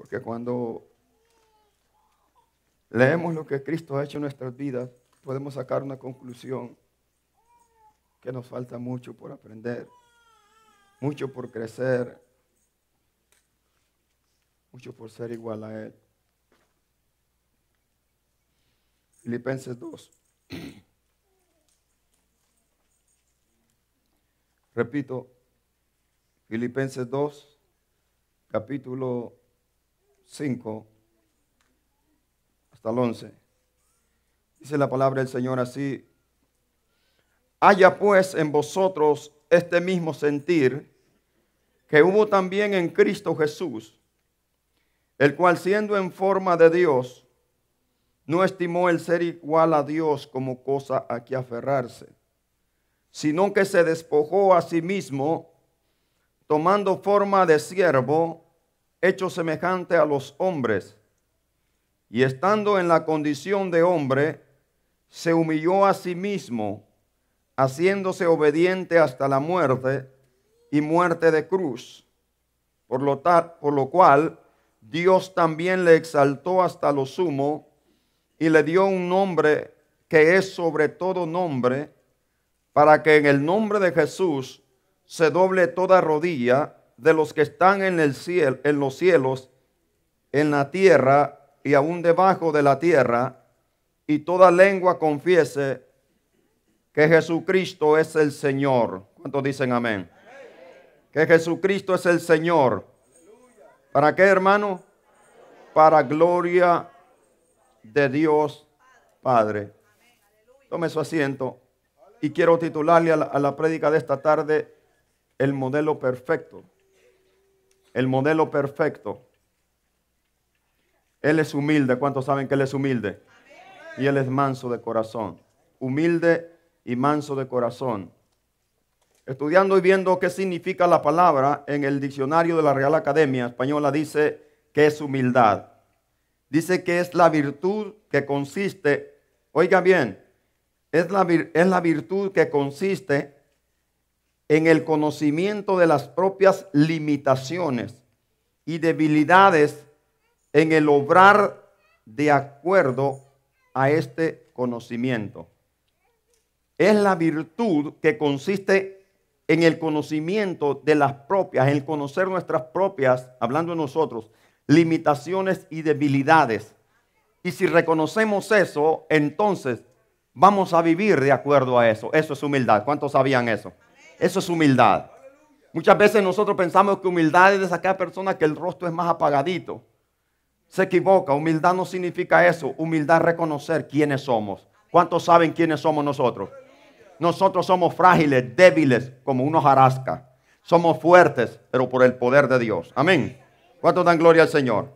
Porque cuando leemos lo que Cristo ha hecho en nuestras vidas, podemos sacar una conclusión que nos falta mucho por aprender, mucho por crecer, mucho por ser igual a Él. Filipenses 2. Repito, Filipenses 2, capítulo 5 hasta el 11. Dice la palabra del Señor así: haya pues en vosotros este mismo sentir que hubo también en Cristo Jesús, el cual siendo en forma de Dios, no estimó el ser igual a Dios como cosa a que aferrarse, sino que se despojó a sí mismo, tomando forma de siervo, hecho semejante a los hombres, y estando en la condición de hombre, se humilló a sí mismo, haciéndose obediente hasta la muerte y muerte de cruz. Por lo cual Dios también le exaltó hasta lo sumo y le dio un nombre que es sobre todo nombre, para que en el nombre de Jesús se doble toda rodilla de los que están en el cielo, en los cielos, en la tierra y aún debajo de la tierra, y toda lengua confiese que Jesucristo es el Señor. ¿Cuántos dicen amén? Que Jesucristo es el Señor. ¿Para qué, hermano? Para gloria de Dios Padre. Tome su asiento y quiero titularle a la prédica de esta tarde: el modelo perfecto. El modelo perfecto. Él es humilde. ¿Cuántos saben que Él es humilde? Y Él es manso de corazón. Humilde y manso de corazón. Estudiando y viendo qué significa la palabra en el diccionario de la Real Academia Española, dice que es humildad. Dice que es la virtud que consiste, oiga bien, es la virtud que consiste en el conocimiento de las propias limitaciones y debilidades, en el obrar de acuerdo a este conocimiento. Es la virtud que consiste en el conocimiento de las propias, en el conocer nuestras propias, hablando de nosotros, limitaciones y debilidades. Y si reconocemos eso, entonces vamos a vivir de acuerdo a eso. Eso es humildad. ¿Cuántos sabían eso? Eso es humildad. Muchas veces nosotros pensamos que humildad es de aquella persona que el rostro es más apagadito. Se equivoca. Humildad no significa eso. Humildad es reconocer quiénes somos. ¿Cuántos saben quiénes somos nosotros? Nosotros somos frágiles, débiles, como una hojarasca. Somos fuertes, pero por el poder de Dios. Amén. ¿Cuántos dan gloria al Señor?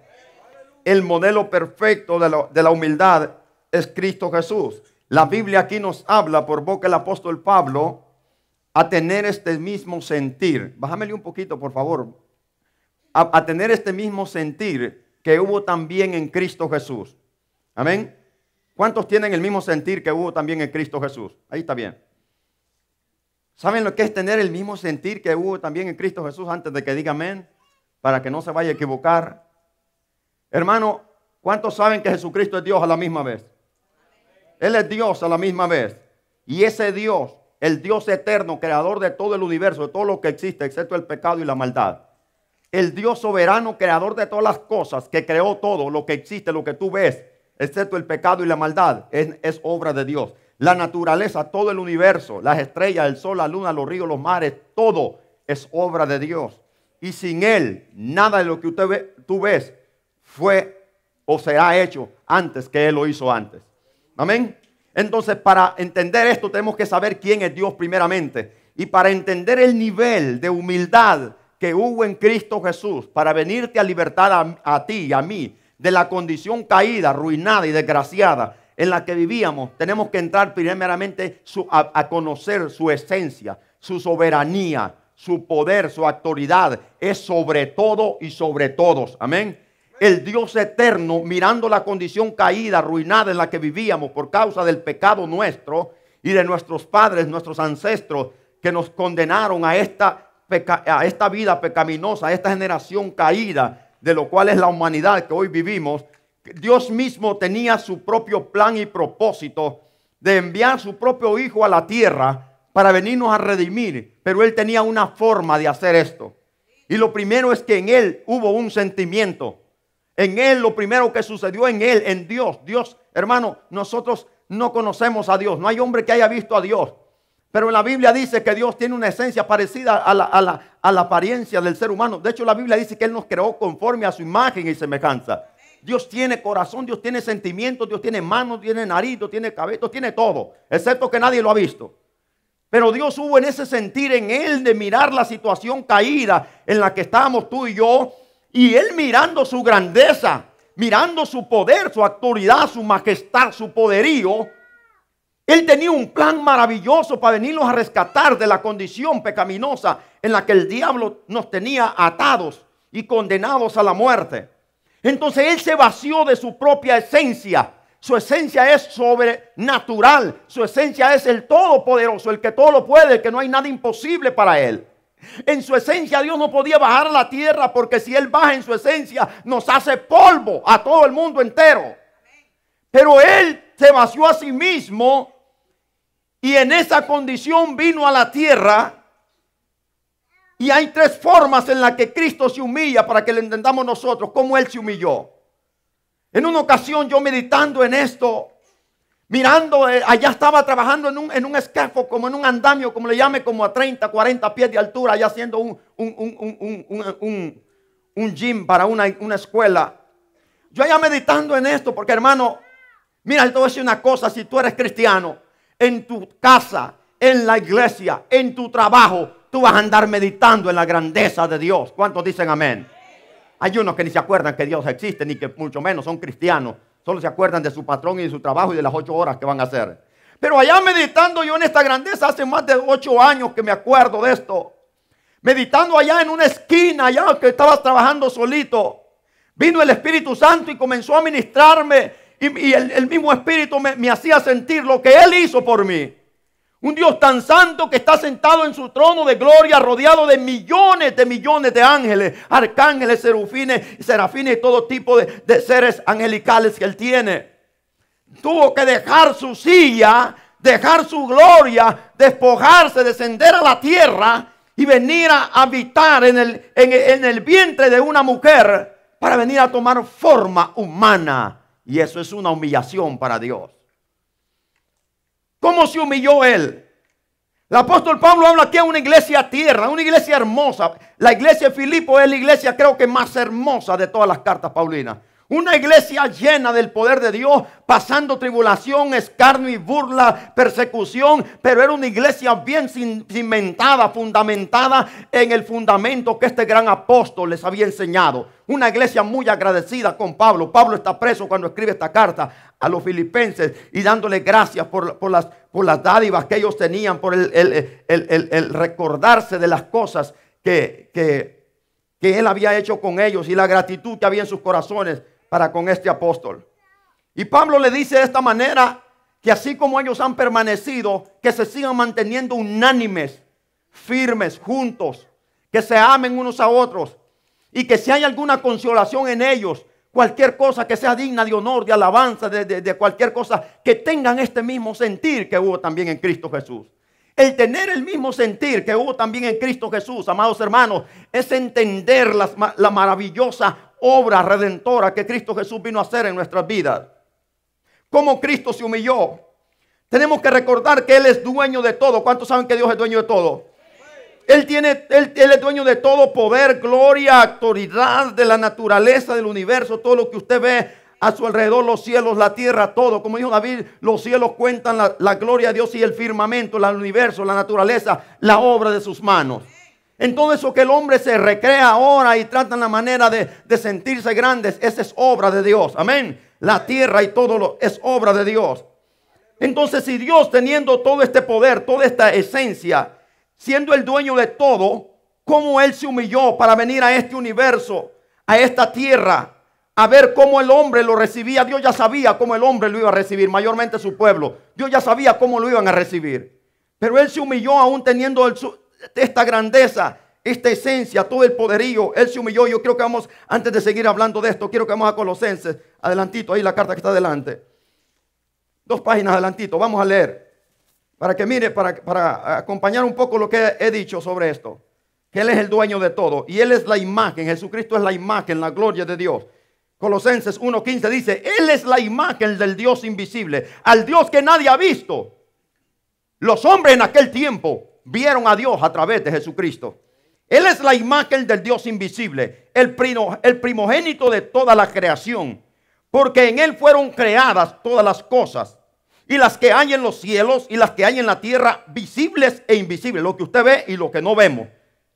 El modelo perfecto de la humildad es Cristo Jesús. La Biblia aquí nos habla por boca del apóstol Pablo a tener este mismo sentir. Bájamele un poquito, por favor. A tener este mismo sentir que hubo también en Cristo Jesús. Amén. ¿Cuántos tienen el mismo sentir que hubo también en Cristo Jesús? Ahí está bien. ¿Saben lo que es tener el mismo sentir que hubo también en Cristo Jesús antes de que diga amén? Para que no se vaya a equivocar. Hermano, ¿cuántos saben que Jesucristo es Dios a la misma vez? Él es Dios a la misma vez. Y ese Dios, el Dios eterno, creador de todo el universo, de todo lo que existe, excepto el pecado y la maldad. El Dios soberano, creador de todas las cosas, que creó todo lo que existe, lo que tú ves, excepto el pecado y la maldad, es obra de Dios. La naturaleza, todo el universo, las estrellas, el sol, la luna, los ríos, los mares, todo es obra de Dios. Y sin Él, nada de lo que tú ves fue o será hecho antes que Él lo hizo antes. Amén. Entonces, para entender esto tenemos que saber quién es Dios primeramente. Y para entender el nivel de humildad que hubo en Cristo Jesús, para venirte a libertar a ti y a mí de la condición caída, arruinada y desgraciada en la que vivíamos, tenemos que entrar primeramente a conocer su esencia, su soberanía, su poder, su autoridad. Es sobre todo y sobre todos. Amén. El Dios eterno, mirando la condición caída, arruinada en la que vivíamos por causa del pecado nuestro y de nuestros padres, nuestros ancestros, que nos condenaron a esta vida pecaminosa, a esta generación caída. de lo cual es la humanidad que hoy vivimos, Dios mismo tenía su propio plan y propósito de enviar su propio Hijo a la tierra para venirnos a redimir. Pero Él tenía una forma de hacer esto. Y lo primero es que en Él hubo un sentimiento. En Él, lo primero que sucedió en Él, en Dios. Dios, hermano, nosotros no conocemos a Dios. No hay hombre que haya visto a Dios. Pero en la Biblia dice que Dios tiene una esencia parecida a la apariencia del ser humano. De hecho, la Biblia dice que Él nos creó conforme a su imagen y semejanza. Dios tiene corazón, Dios tiene sentimientos, Dios tiene manos, tiene nariz, Dios tiene cabeza, Dios tiene todo. Excepto que nadie lo ha visto. Pero Dios hubo en ese sentir en Él de mirar la situación caída en la que estábamos tú y yo. Y Él mirando su grandeza, mirando su poder, su autoridad, su majestad, su poderío. Él tenía un plan maravilloso para venirnos a rescatar de la condición pecaminosa en la que el diablo nos tenía atados y condenados a la muerte. Entonces Él se vació de su propia esencia. Su esencia es sobrenatural. Su esencia es el todopoderoso, el que todo lo puede, el que no hay nada imposible para Él. En su esencia Dios no podía bajar a la tierra, porque si Él baja en su esencia nos hace polvo a todo el mundo entero. Pero Él se vació a sí mismo y en esa condición vino a la tierra. Y hay tres formas en las que Cristo se humilla para que lo entendamos nosotros, cómo Él se humilló. En una ocasión yo meditando en esto, mirando, allá estaba trabajando en un escafo, como en un andamio, como le llame, como a 30, 40 pies de altura, allá haciendo un gym para una escuela. Yo allá meditando en esto, porque hermano, mira, te voy a decir una cosa, si tú eres cristiano, en tu casa, en la iglesia, en tu trabajo, tú vas a andar meditando en la grandeza de Dios. ¿Cuántos dicen amén? Hay unos que ni se acuerdan que Dios existe, ni que mucho menos son cristianos. Solo se acuerdan de su patrón y de su trabajo y de las 8 horas que van a hacer. Pero allá meditando yo en esta grandeza, hace más de 8 años que me acuerdo de esto. Meditando allá en una esquina, allá que estaba trabajando solito. Vino el Espíritu Santo y comenzó a ministrarme. Y el mismo Espíritu me hacía sentir lo que Él hizo por mí. Un Dios tan santo que está sentado en su trono de gloria, rodeado de millones de ángeles, arcángeles, serafines y todo tipo de seres angelicales que Él tiene. Tuvo que dejar su silla, dejar su gloria, despojarse, descender a la tierra y venir a habitar en el vientre de una mujer para venir a tomar forma humana. Y eso es una humillación para Dios. ¿Cómo se humilló Él? El apóstol Pablo habla aquí de una iglesia tierna, una iglesia hermosa. La iglesia de Filipo es la iglesia creo que más hermosa de todas las cartas paulinas. Una iglesia llena del poder de Dios, pasando tribulación, escarnio y burla, persecución. Pero era una iglesia bien cimentada, fundamentada en el fundamento que este gran apóstol les había enseñado. Una iglesia muy agradecida con Pablo. Pablo está preso cuando escribe esta carta a los filipenses y dándole gracias por las dádivas que ellos tenían, por el recordarse de las cosas que él había hecho con ellos y la gratitud que había en sus corazones para con este apóstol. Y Pablo le dice de esta manera que así como ellos han permanecido, que se sigan manteniendo unánimes, firmes, juntos, que se amen unos a otros y que si hay alguna consolación en ellos, cualquier cosa que sea digna de honor, de alabanza, de cualquier cosa, que tengan este mismo sentir que hubo también en Cristo Jesús. El tener el mismo sentir que hubo también en Cristo Jesús, amados hermanos, es entender la maravillosa obra redentora que Cristo Jesús vino a hacer en nuestras vidas. Cómo Cristo se humilló. Tenemos que recordar que Él es dueño de todo. ¿Cuántos saben que Dios es dueño de todo? Él es dueño de todo poder, gloria, autoridad de la naturaleza, del universo, todo lo que usted ve a su alrededor, los cielos, la tierra, todo. Como dijo David, los cielos cuentan la gloria de Dios y el firmamento, el universo, la naturaleza, la obra de sus manos. En todo eso que el hombre se recrea ahora y trata la manera de sentirse grandes, esa es obra de Dios. Amén. La tierra y todo es obra de Dios. Entonces, si Dios teniendo todo este poder, toda esta esencia, siendo el dueño de todo, ¿cómo Él se humilló para venir a este universo, a esta tierra, a ver cómo el hombre lo recibía? Dios ya sabía cómo el hombre lo iba a recibir, mayormente su pueblo. Dios ya sabía cómo lo iban a recibir. Pero Él se humilló aún teniendo esta grandeza. esta esencia, todo el poderío. Él se humilló. Yo creo que vamos, antes de seguir hablando de esto, quiero que vamos a Colosenses. Adelantito, ahí la carta que está adelante. 2 páginas adelantito. Vamos a leer. Para que mire, para acompañar un poco lo que he dicho sobre esto. Que Él es el dueño de todo. Y Él es la imagen. Jesucristo es la imagen, la gloria de Dios. Colosenses 1:15 dice, Él es la imagen del Dios invisible. Al Dios que nadie ha visto. Los hombres en aquel tiempo vieron a Dios a través de Jesucristo. Él es la imagen del Dios invisible, el primogénito de toda la creación, porque en Él fueron creadas todas las cosas, y las que hay en los cielos y las que hay en la tierra, visibles e invisibles, lo que usted ve y lo que no vemos,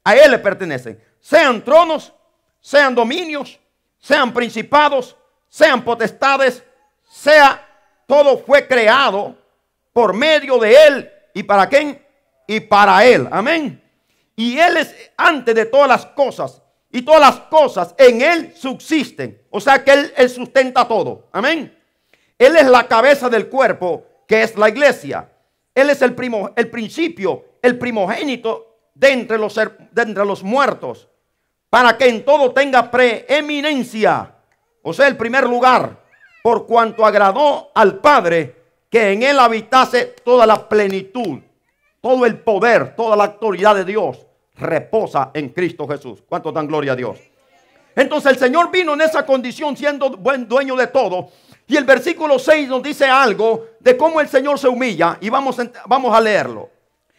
a Él le pertenecen. Sean tronos, sean dominios, sean principados, sean potestades, todo fue creado por medio de Él. ¿Y para quién? Y para Él. Amén. Y Él es antes de todas las cosas. Y todas las cosas en Él subsisten. O sea que Él sustenta todo. Amén. Él es la cabeza del cuerpo, que es la iglesia. Él es el principio, el primogénito de entre los muertos. Para que en todo tenga preeminencia. O sea, el primer lugar. Por cuanto agradó al Padre que en Él habitase toda la plenitud. Todo el poder, toda la autoridad de Dios reposa en Cristo Jesús. ¿Cuánto dan gloria a Dios? Entonces el Señor vino en esa condición siendo buen dueño de todo. Y el versículo 6 nos dice algo de cómo el Señor se humilla. Y vamos a leerlo.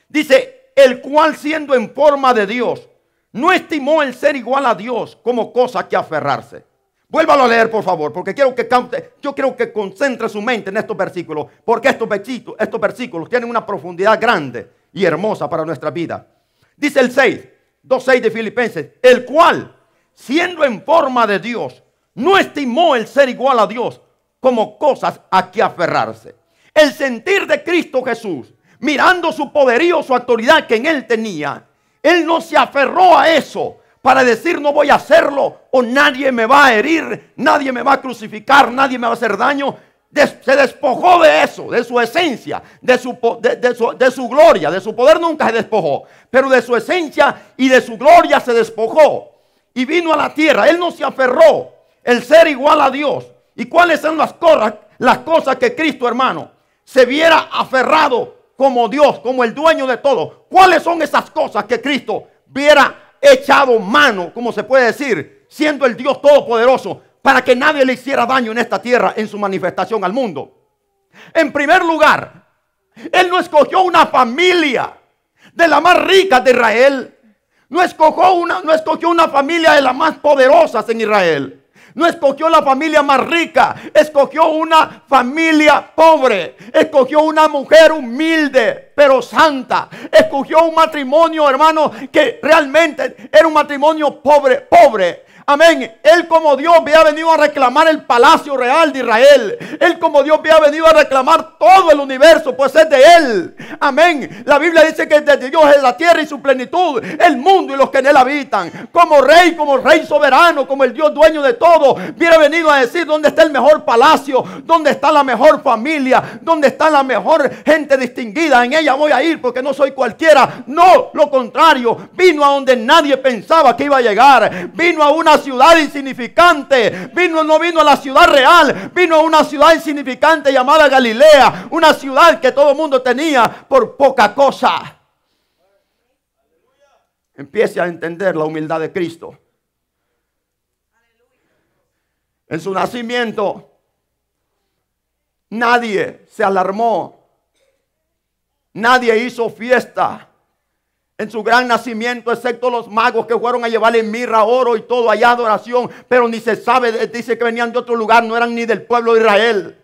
Dice, el cual siendo en forma de Dios, no estimó el ser igual a Dios como cosa que aferrarse. Vuélvalo a leer, por favor, porque quiero que concentre su mente en estos versículos, porque estos versículos tienen una profundidad grande y hermosa para nuestra vida. Dice el 2:6 de Filipenses, el cual, siendo en forma de Dios, no estimó el ser igual a Dios como cosas a que aferrarse. El sentir de Cristo Jesús, mirando su poderío, su autoridad que en Él tenía, Él no se aferró a eso para decir no voy a hacerlo o nadie me va a herir, nadie me va a crucificar, nadie me va a hacer daño. Se despojó de eso, de su esencia, de su gloria, de su poder nunca se despojó, pero de su esencia y de su gloria se despojó y vino a la tierra. Él no se aferró el ser igual a Dios. ¿Y cuáles son las cosas que Cristo, hermano, se viera aferrado como Dios, como el dueño de todo? ¿Cuáles son esas cosas que Cristo viera echado mano, como se puede decir, siendo el Dios todopoderoso, para que nadie le hiciera daño en esta tierra en su manifestación al mundo? En primer lugar, Él no escogió una familia de la más rica de Israel. No escogió una familia de las más poderosas en Israel. No escogió la familia más rica, escogió una familia pobre, escogió una mujer humilde pero santa, escogió un matrimonio, hermano, que realmente era un matrimonio pobre. Amén. Él como Dios había venido a reclamar el palacio real de Israel. Él como Dios había venido a reclamar todo el universo, pues es de Él. Amén. La Biblia dice que desde Dios es la tierra y su plenitud, el mundo y los que en Él habitan. Como rey soberano, como el Dios dueño de todo, viene venido a decir dónde está el mejor palacio, dónde está la mejor familia, dónde está la mejor gente distinguida. En ella voy a ir porque no soy cualquiera. No, lo contrario. Vino a donde nadie pensaba que iba a llegar. Vino a una ciudad insignificante. No vino a la ciudad real, vino a una ciudad insignificante llamada Galilea, una ciudad que todo el mundo tenía por poca cosa. Empiece a entender la humildad de Cristo. En su nacimiento nadie se alarmó, nadie hizo fiesta en su gran nacimiento, excepto los magos que fueron a llevarle mirra, oro y todo allá, adoración. Pero ni se sabe, dice que venían de otro lugar, no eran ni del pueblo de Israel.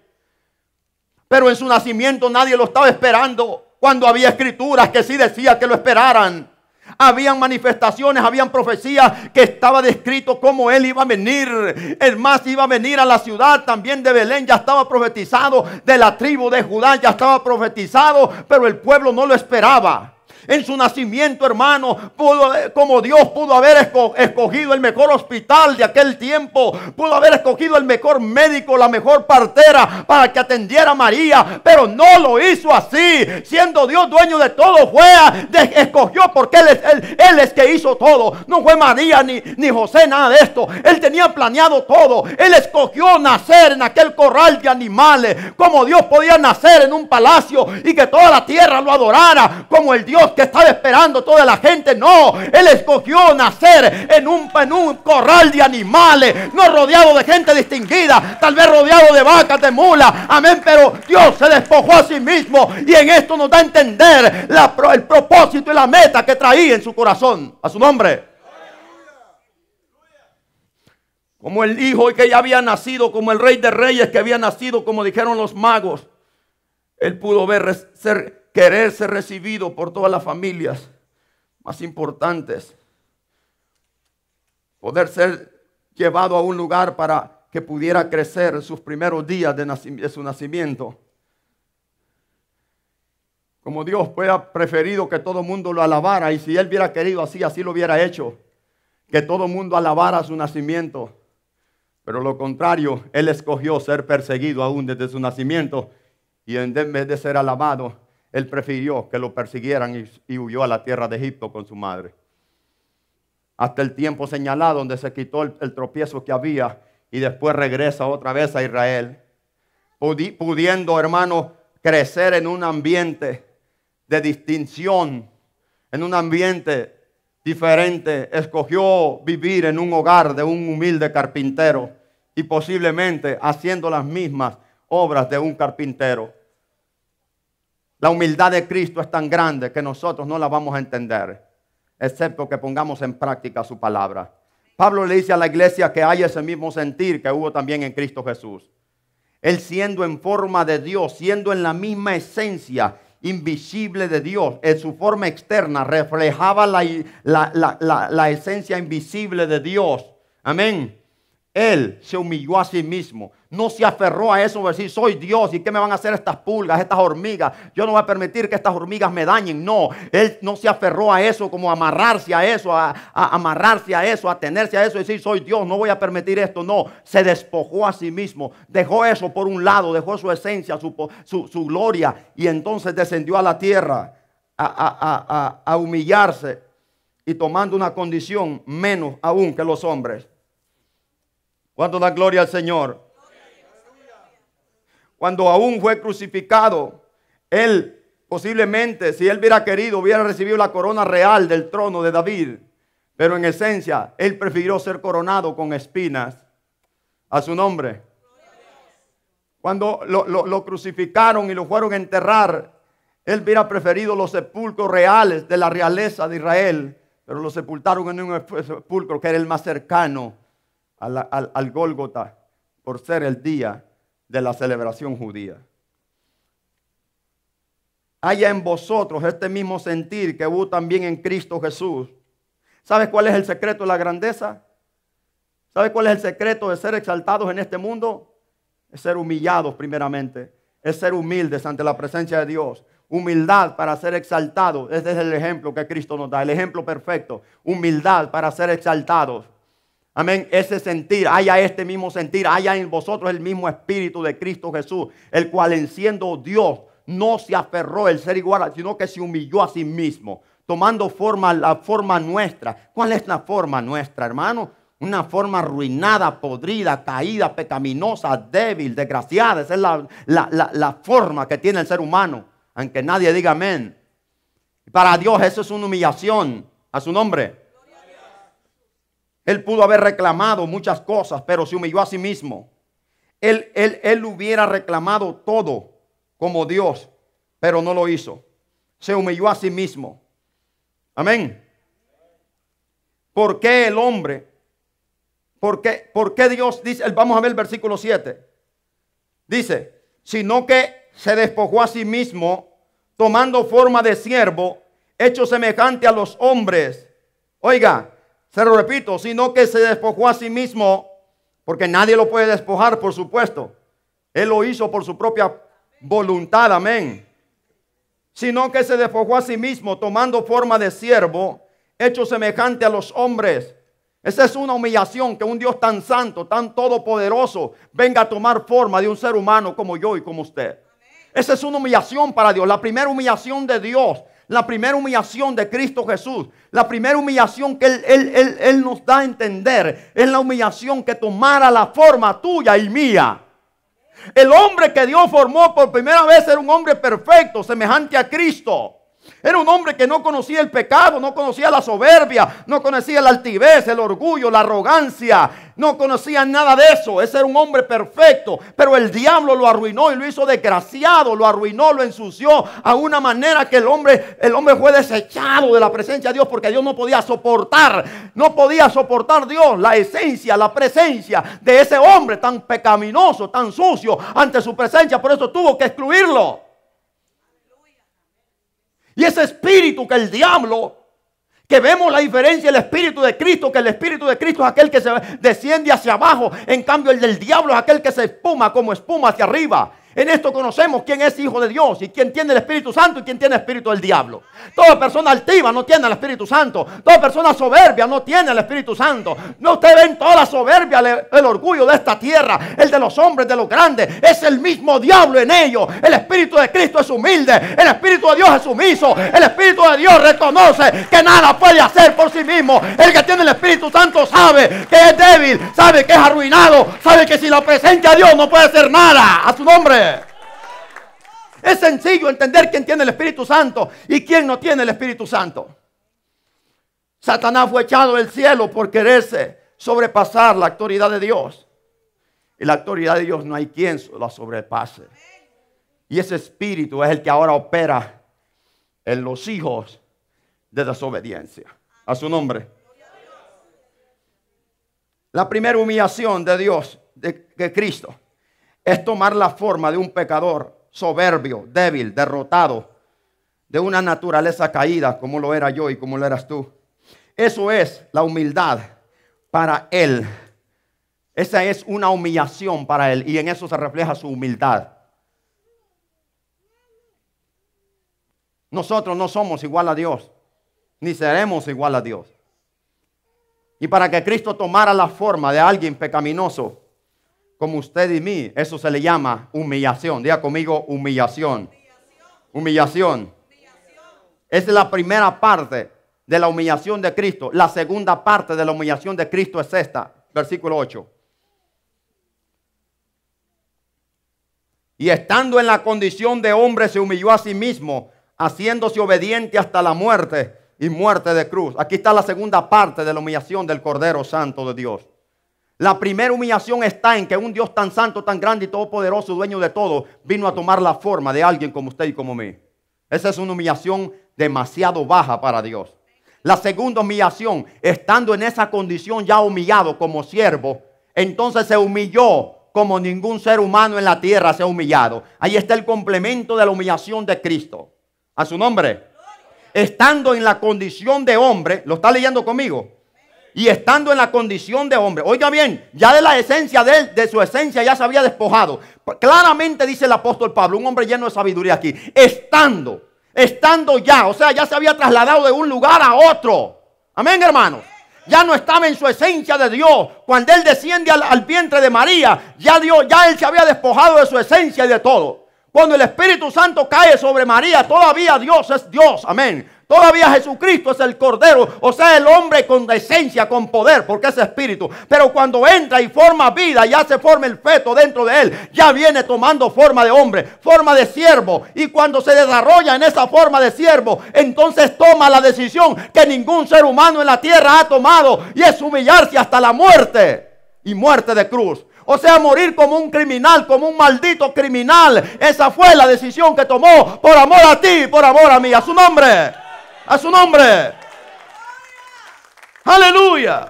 Pero en su nacimiento nadie lo estaba esperando, cuando había escrituras que sí decía que lo esperaran. Habían manifestaciones, habían profecías que estaba descrito cómo Él iba a venir. Es más, iba a venir a la ciudad también de Belén. Ya estaba profetizado, de la tribu de Judá ya estaba profetizado, pero el pueblo no lo esperaba. En su nacimiento, hermano, como Dios pudo haber escogido el mejor hospital de aquel tiempo, pudo haber escogido el mejor médico, la mejor partera para que atendiera a María, pero no lo hizo así. Siendo Dios dueño de todo, escogió, porque Él es que hizo todo. No fue María ni José, nada de esto. Él tenía planeado todo. Él escogió nacer en aquel corral de animales. Como Dios podía nacer en un palacio y que toda la tierra lo adorara, como el Dios que estaba esperando toda la gente. No, Él escogió nacer en un corral de animales, no rodeado de gente distinguida, tal vez rodeado de vacas, de mulas. Amén. Pero Dios se despojó a sí mismo, y en esto nos da a entender el propósito y la meta que traía en su corazón. A su nombre. Como el hijo que ya había nacido, como el rey de reyes que había nacido, como dijeron los magos. Él pudo querer ser recibido por todas las familias más importantes. Poder ser llevado a un lugar para que pudiera crecer en sus primeros días de su nacimiento. Como Dios hubiera preferido que todo el mundo lo alabara, y si Él hubiera querido así lo hubiera hecho. Que todo el mundo alabara su nacimiento. Pero lo contrario, Él escogió ser perseguido aún desde su nacimiento. Y en vez de ser alabado, Él prefirió que lo persiguieran y huyó a la tierra de Egipto con su madre. Hasta el tiempo señalado donde se quitó el tropiezo que había, y después regresa otra vez a Israel. Pudiendo, hermano, crecer en un ambiente de distinción, en un ambiente diferente. Escogió vivir en un hogar de un humilde carpintero, y posiblemente haciendo las mismas obras de un carpintero. La humildad de Cristo es tan grande que nosotros no la vamos a entender, excepto que pongamos en práctica su palabra. Pablo le dice a la iglesia que hay ese mismo sentir que hubo también en Cristo Jesús. Él, siendo en forma de Dios, siendo en la misma esencia invisible de Dios, en su forma externa reflejaba la esencia invisible de Dios. Amén. Él se humilló a sí mismo. No se aferró a eso de decir, soy Dios, ¿y qué me van a hacer estas pulgas, estas hormigas? Yo no voy a permitir que estas hormigas me dañen. No, Él no se aferró a eso, como amarrarse a eso, a amarrarse a eso, a tenerse a eso y decir, soy Dios, no voy a permitir esto. No, se despojó a sí mismo. Dejó eso por un lado, dejó su esencia, su gloria, y entonces descendió a la tierra a humillarse, y tomando una condición menos aún que los hombres. ¿Cuánto da gloria al Señor? Cuando aún fue crucificado, Él posiblemente, si Él hubiera querido, hubiera recibido la corona real del trono de David. Pero en esencia, Él prefirió ser coronado con espinas. A su nombre. Cuando lo crucificaron y lo fueron a enterrar, Él hubiera preferido los sepulcros reales de la realeza de Israel. Pero lo sepultaron en un sepulcro que era el más cercano al Gólgota, por ser el día de la celebración judía. Haya en vosotros este mismo sentir que hubo también en Cristo Jesús. ¿Sabes cuál es el secreto de la grandeza? ¿Sabes cuál es el secreto de ser exaltados en este mundo? Es ser humillados primeramente. Es ser humildes ante la presencia de Dios. Humildad para ser exaltados. Ese es el ejemplo que Cristo nos da. El ejemplo perfecto. Humildad para ser exaltados. Amén. Ese sentir, haya este mismo sentir, haya en vosotros el mismo espíritu de Cristo Jesús, el cual, en siendo Dios, no se aferró el ser igual, sino que se humilló a sí mismo, tomando la forma nuestra. ¿Cuál es la forma nuestra, hermano? Una forma arruinada, podrida, caída, pecaminosa, débil, desgraciada. Esa es la forma que tiene el ser humano, aunque nadie diga amén. Para Dios eso es una humillación. A su nombre. Él pudo haber reclamado muchas cosas, pero se humilló a sí mismo. Él hubiera reclamado todo como Dios, pero no lo hizo. Se humilló a sí mismo. Amén. ¿Por qué el hombre? ¿Por qué Dios dice? Vamos a ver el versículo 7. Dice, sino que se despojó a sí mismo, tomando forma de siervo, hecho semejante a los hombres. Oiga, se lo repito, sino que se despojó a sí mismo, porque nadie lo puede despojar, por supuesto. Él lo hizo por su propia voluntad, amén. sino que se despojó a sí mismo, tomando forma de siervo, hecho semejante a los hombres. Esa es una humillación, que un Dios tan santo, tan todopoderoso, venga a tomar forma de un ser humano como yo y como usted. Esa es una humillación para Dios. La primera humillación de Dios, la primera humillación de Cristo Jesús, la primera humillación que Él nos da a entender, es la humillación que tomara la forma tuya y mía. El hombre que Dios formó por primera vez era un hombre perfecto, semejante a Cristo. Era un hombre que no conocía el pecado, no conocía la soberbia, no conocía la altivez, el orgullo, la arrogancia. No conocía nada de eso. Ese era un hombre perfecto. Pero el diablo lo arruinó y lo hizo desgraciado. Lo arruinó, lo ensució a una manera que el hombre fue desechado de la presencia de Dios, porque Dios no podía soportar. No podía soportar Dios la esencia, la presencia de ese hombre tan pecaminoso, tan sucio ante su presencia. Por eso tuvo que excluirlo. Y ese espíritu que el diablo, que vemos la diferencia, el espíritu de Cristo, que el espíritu de Cristo es aquel que se desciende hacia abajo. En cambio el del diablo es aquel que se espuma como espuma hacia arriba. En esto conocemos quién es hijo de Dios y quién tiene el Espíritu Santo y quién tiene el espíritu del diablo. Toda persona altiva no tiene el Espíritu Santo. Toda persona soberbia no tiene el Espíritu Santo. No, ustedes ven toda la soberbia, el orgullo de esta tierra, el de los hombres, de los grandes. Es el mismo diablo en ellos. El Espíritu de Cristo es humilde. El Espíritu de Dios es sumiso. El Espíritu de Dios reconoce que nada puede hacer por sí mismo. El que tiene el Espíritu Santo sabe que es débil, sabe que es arruinado, sabe que sin la presencia de Dios no puede hacer nada. A su nombre. Es sencillo entender quién tiene el Espíritu Santo y quién no tiene el Espíritu Santo. Satanás fue echado del cielo por quererse sobrepasar la autoridad de Dios. Y la autoridad de Dios no hay quien la sobrepase. Y ese espíritu es el que ahora opera en los hijos de desobediencia. A su nombre. La primera humillación de Dios, de Cristo, es tomar la forma de un pecador soberbio, débil, derrotado, de una naturaleza caída, como lo era yo y como lo eras tú. Eso es la humildad para Él. Esa es una humillación para Él y en eso se refleja su humildad. Nosotros no somos igual a Dios, ni seremos igual a Dios. Y para que Cristo tomara la forma de alguien pecaminoso, como usted y mí, eso se le llama humillación. Diga conmigo, humillación. Humillación. Esa es la primera parte de la humillación de Cristo. La segunda parte de la humillación de Cristo es esta. Versículo 8. Y estando en la condición de hombre se humilló a sí mismo, haciéndose obediente hasta la muerte y muerte de cruz. Aquí está la segunda parte de la humillación del Cordero Santo de Dios. La primera humillación está en que un Dios tan santo, tan grande y todopoderoso, dueño de todo, vino a tomar la forma de alguien como usted y como mí. Esa es una humillación demasiado baja para Dios. La segunda humillación, estando en esa condición ya humillado como siervo, entonces se humilló como ningún ser humano en la tierra se ha humillado. Ahí está el complemento de la humillación de Cristo. A su nombre. Estando en la condición de hombre, ¿lo está leyendo conmigo? Y estando en la condición de hombre, oiga bien, ya de la esencia de él, de su esencia ya se había despojado. Claramente dice el apóstol Pablo, un hombre lleno de sabiduría aquí, estando ya, o sea, ya se había trasladado de un lugar a otro. Amén, hermanos. Ya no estaba en su esencia de Dios. Cuando él desciende al vientre de María, ya él se había despojado de su esencia y de todo. Cuando el Espíritu Santo cae sobre María, todavía Dios es Dios. Amén. Todavía Jesucristo es el Cordero, o sea, el hombre con esencia, con poder, porque es espíritu. Pero cuando entra y forma vida, ya se forma el feto dentro de él. Ya viene tomando forma de hombre, forma de siervo. Y cuando se desarrolla en esa forma de siervo, entonces toma la decisión que ningún ser humano en la tierra ha tomado. Y es humillarse hasta la muerte y muerte de cruz. O sea, morir como un criminal, como un maldito criminal. Esa fue la decisión que tomó por amor a ti y por amor a mí. A su nombre. A su nombre. Aleluya.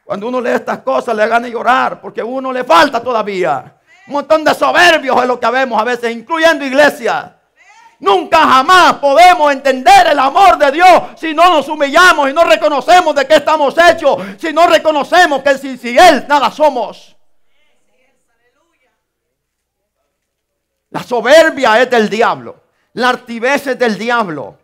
Cuando uno lee estas cosas le gana llorar porque a uno le falta todavía. Un montón de soberbios es lo que vemos a veces, incluyendo iglesias. Nunca jamás podemos entender el amor de Dios si no nos humillamos y no reconocemos de qué estamos hechos. Si no reconocemos que sin Él nada somos. La soberbia es del diablo. las artimañas del diablo.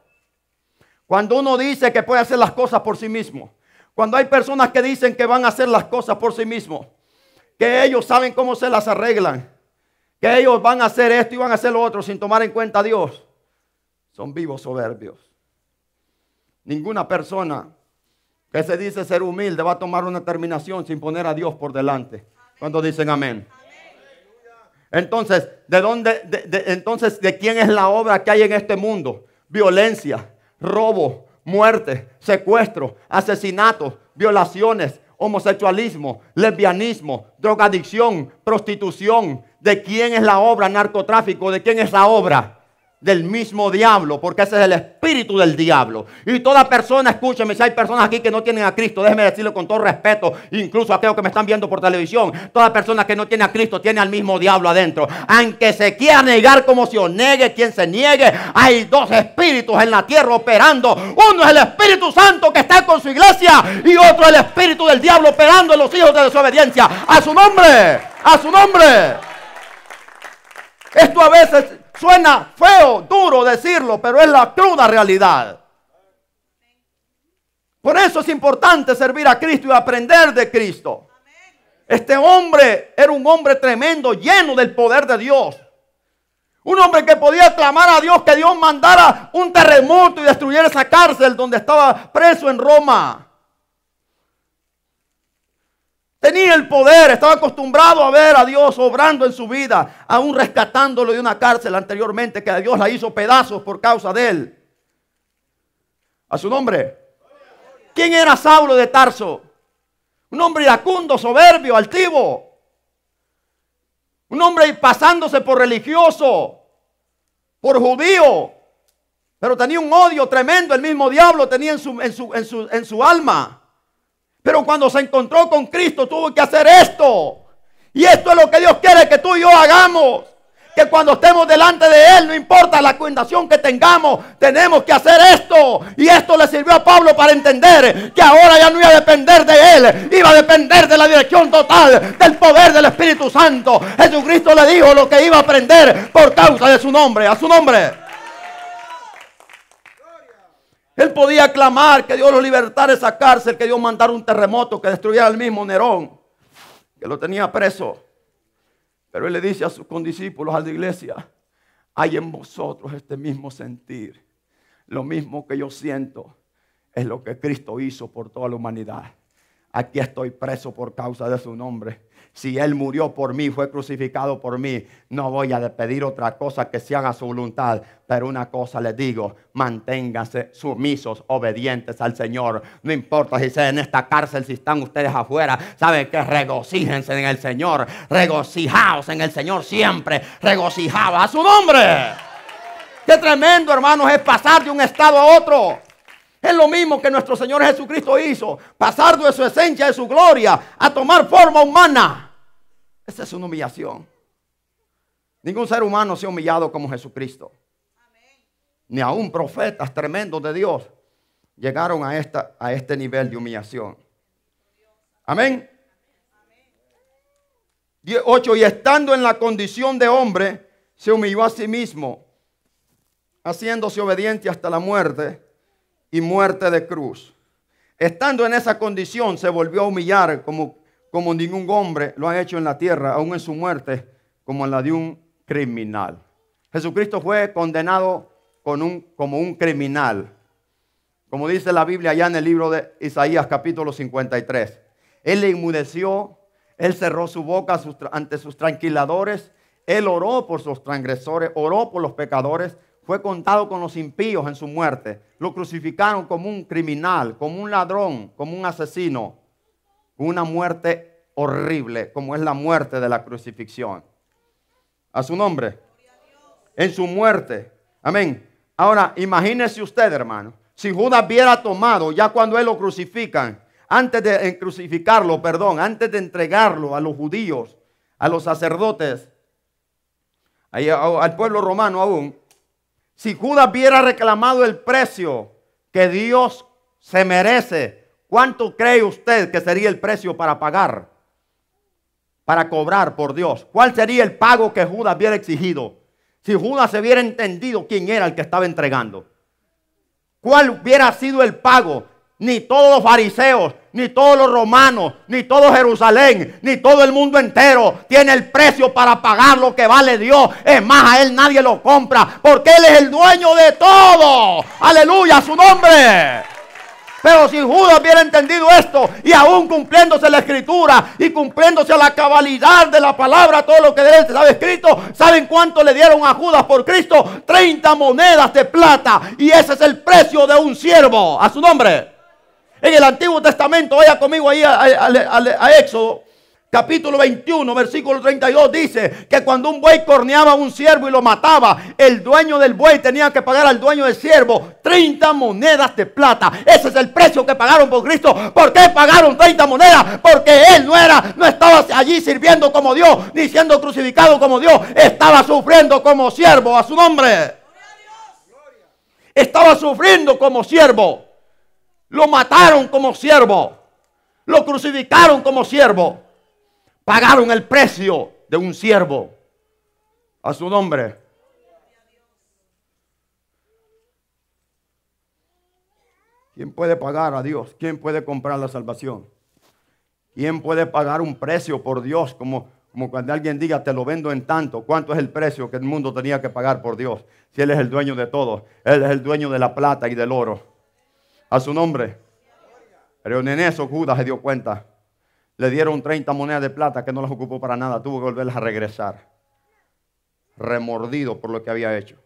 Cuando uno dice que puede hacer las cosas por sí mismo. Cuando hay personas que dicen que van a hacer las cosas por sí mismos. Que ellos saben cómo se las arreglan. Que ellos van a hacer esto y van a hacer lo otro sin tomar en cuenta a Dios. Son vivos soberbios. Ninguna persona que se dice ser humilde va a tomar una determinación sin poner a Dios por delante. Cuando dicen amén. Entonces, ¿de quién es la obra que hay en este mundo? Violencia, robo, muerte, secuestro, asesinatos, violaciones, homosexualismo, lesbianismo, drogadicción, prostitución. ¿De quién es la obra? Narcotráfico. ¿De quién es la obra? Del mismo diablo, porque ese es el espíritu del diablo. Y toda persona, escúcheme, si hay personas aquí que no tienen a Cristo, déjeme decirlo con todo respeto, incluso a aquellos que me están viendo por televisión, toda persona que no tiene a Cristo tiene al mismo diablo adentro. Aunque se quiera negar como se os niegue, quien se niegue, hay dos espíritus en la tierra operando. Uno es el Espíritu Santo que está con su iglesia y otro es el espíritu del diablo operando en los hijos de desobediencia. A su nombre, a su nombre. Esto a veces suena feo, duro decirlo, pero es la cruda realidad. Por eso es importante servir a Cristo y aprender de Cristo. Este hombre era un hombre tremendo, lleno del poder de Dios. Un hombre que podía clamar a Dios que Dios mandara un terremoto y destruyera esa cárcel donde estaba preso en Roma. Tenía el poder, estaba acostumbrado a ver a Dios obrando en su vida, aún rescatándolo de una cárcel anteriormente que Dios la hizo pedazos por causa de él. A su nombre. ¿Quién era Saulo de Tarso? Un hombre iracundo, soberbio, altivo. Un hombre pasándose por religioso, por judío, pero tenía un odio tremendo, el mismo diablo tenía en su alma. Pero cuando se encontró con Cristo tuvo que hacer esto. Y esto es lo que Dios quiere que tú y yo hagamos. Que cuando estemos delante de Él, no importa la condición que tengamos, tenemos que hacer esto. Y esto le sirvió a Pablo para entender que ahora ya no iba a depender de él, iba a depender de la dirección total, del poder del Espíritu Santo. Jesucristo le dijo lo que iba a aprender por causa de su nombre, a su nombre. Él podía clamar que Dios lo libertara de esa cárcel, que Dios mandara un terremoto que destruyera al mismo Nerón, que lo tenía preso. Pero él le dice a sus condiscípulos, a la iglesia: hay en vosotros este mismo sentir. Lo mismo que yo siento es lo que Cristo hizo por toda la humanidad. Aquí estoy preso por causa de su nombre. Si Él murió por mí, fue crucificado por mí, no voy a pedir otra cosa que se haga su voluntad. Pero una cosa les digo: manténganse sumisos, obedientes al Señor. No importa si sea en esta cárcel, si están ustedes afuera. Saben que regocíjense en el Señor. Regocijaos en el Señor siempre. Regocijaos a su nombre. Qué tremendo, hermanos, es pasar de un estado a otro. Es lo mismo que nuestro Señor Jesucristo hizo. Pasar de su esencia, de su gloria, a tomar forma humana. Esa es una humillación. Ningún ser humano se ha humillado como Jesucristo. Ni aún profetas tremendos de Dios llegaron a este nivel de humillación. Amén. 8. Y estando en la condición de hombre, se humilló a sí mismo, haciéndose obediente hasta la muerte y muerte de cruz. Estando en esa condición, se volvió a humillar como ningún hombre lo ha hecho en la tierra, aún en su muerte, como en la de un criminal. Jesucristo fue condenado como un criminal. Como dice la Biblia allá en el libro de Isaías capítulo 53. Él le enmudeció, Él cerró su boca ante sus tranquiladores. Él oró por sus transgresores, oró por los pecadores. Fue contado con los impíos en su muerte. Lo crucificaron como un criminal, como un ladrón, como un asesino. Una muerte horrible, como es la muerte de la crucifixión. A su nombre. En su muerte. Amén. Ahora, imagínese usted, hermano. Si Judas hubiera tomado, ya cuando él lo crucifican, antes de entregarlo a los judíos, a los sacerdotes, al pueblo romano aún. Si Judas hubiera reclamado el precio que Dios se merece, ¿cuánto cree usted que sería el precio para pagar? Para cobrar por Dios. ¿Cuál sería el pago que Judas hubiera exigido? Si Judas se hubiera entendido quién era el que estaba entregando, cuál hubiera sido el pago, ni todos los fariseos, ni todos los romanos, ni todo Jerusalén, ni todo el mundo entero tiene el precio para pagar lo que vale Dios. Es más, a Él nadie lo compra, porque Él es el dueño de todo. Aleluya, a su nombre. Pero si Judas hubiera entendido esto, y aún cumpliéndose la escritura y cumpliéndose la cabalidad de la palabra, todo lo que de él estaba escrito, ¿saben cuánto le dieron a Judas por Cristo? 30 monedas de plata. Y ese es el precio de un siervo. A su nombre. En el Antiguo Testamento, vaya conmigo ahí a Éxodo, capítulo 21, versículo 32, dice que cuando un buey corneaba a un siervo y lo mataba, el dueño del buey tenía que pagar al dueño del siervo 30 monedas de plata. Ese es el precio que pagaron por Cristo. ¿Por qué pagaron 30 monedas? Porque Él no estaba allí sirviendo como Dios, ni siendo crucificado como Dios. Estaba sufriendo como siervo. A su nombre. Estaba sufriendo como siervo. Lo mataron como siervo. Lo crucificaron como siervo. Pagaron el precio de un siervo. A su nombre. ¿Quién puede pagar a Dios? ¿Quién puede comprar la salvación? ¿Quién puede pagar un precio por Dios? Como cuando alguien diga, te lo vendo en tanto. ¿Cuánto es el precio que el mundo tenía que pagar por Dios? Si Él es el dueño de todo. Él es el dueño de la plata y del oro. A su nombre. Pero en eso Judas se dio cuenta. Le dieron 30 monedas de plata que no las ocupó para nada. Tuvo que volverlas a regresar. Remordido por lo que había hecho.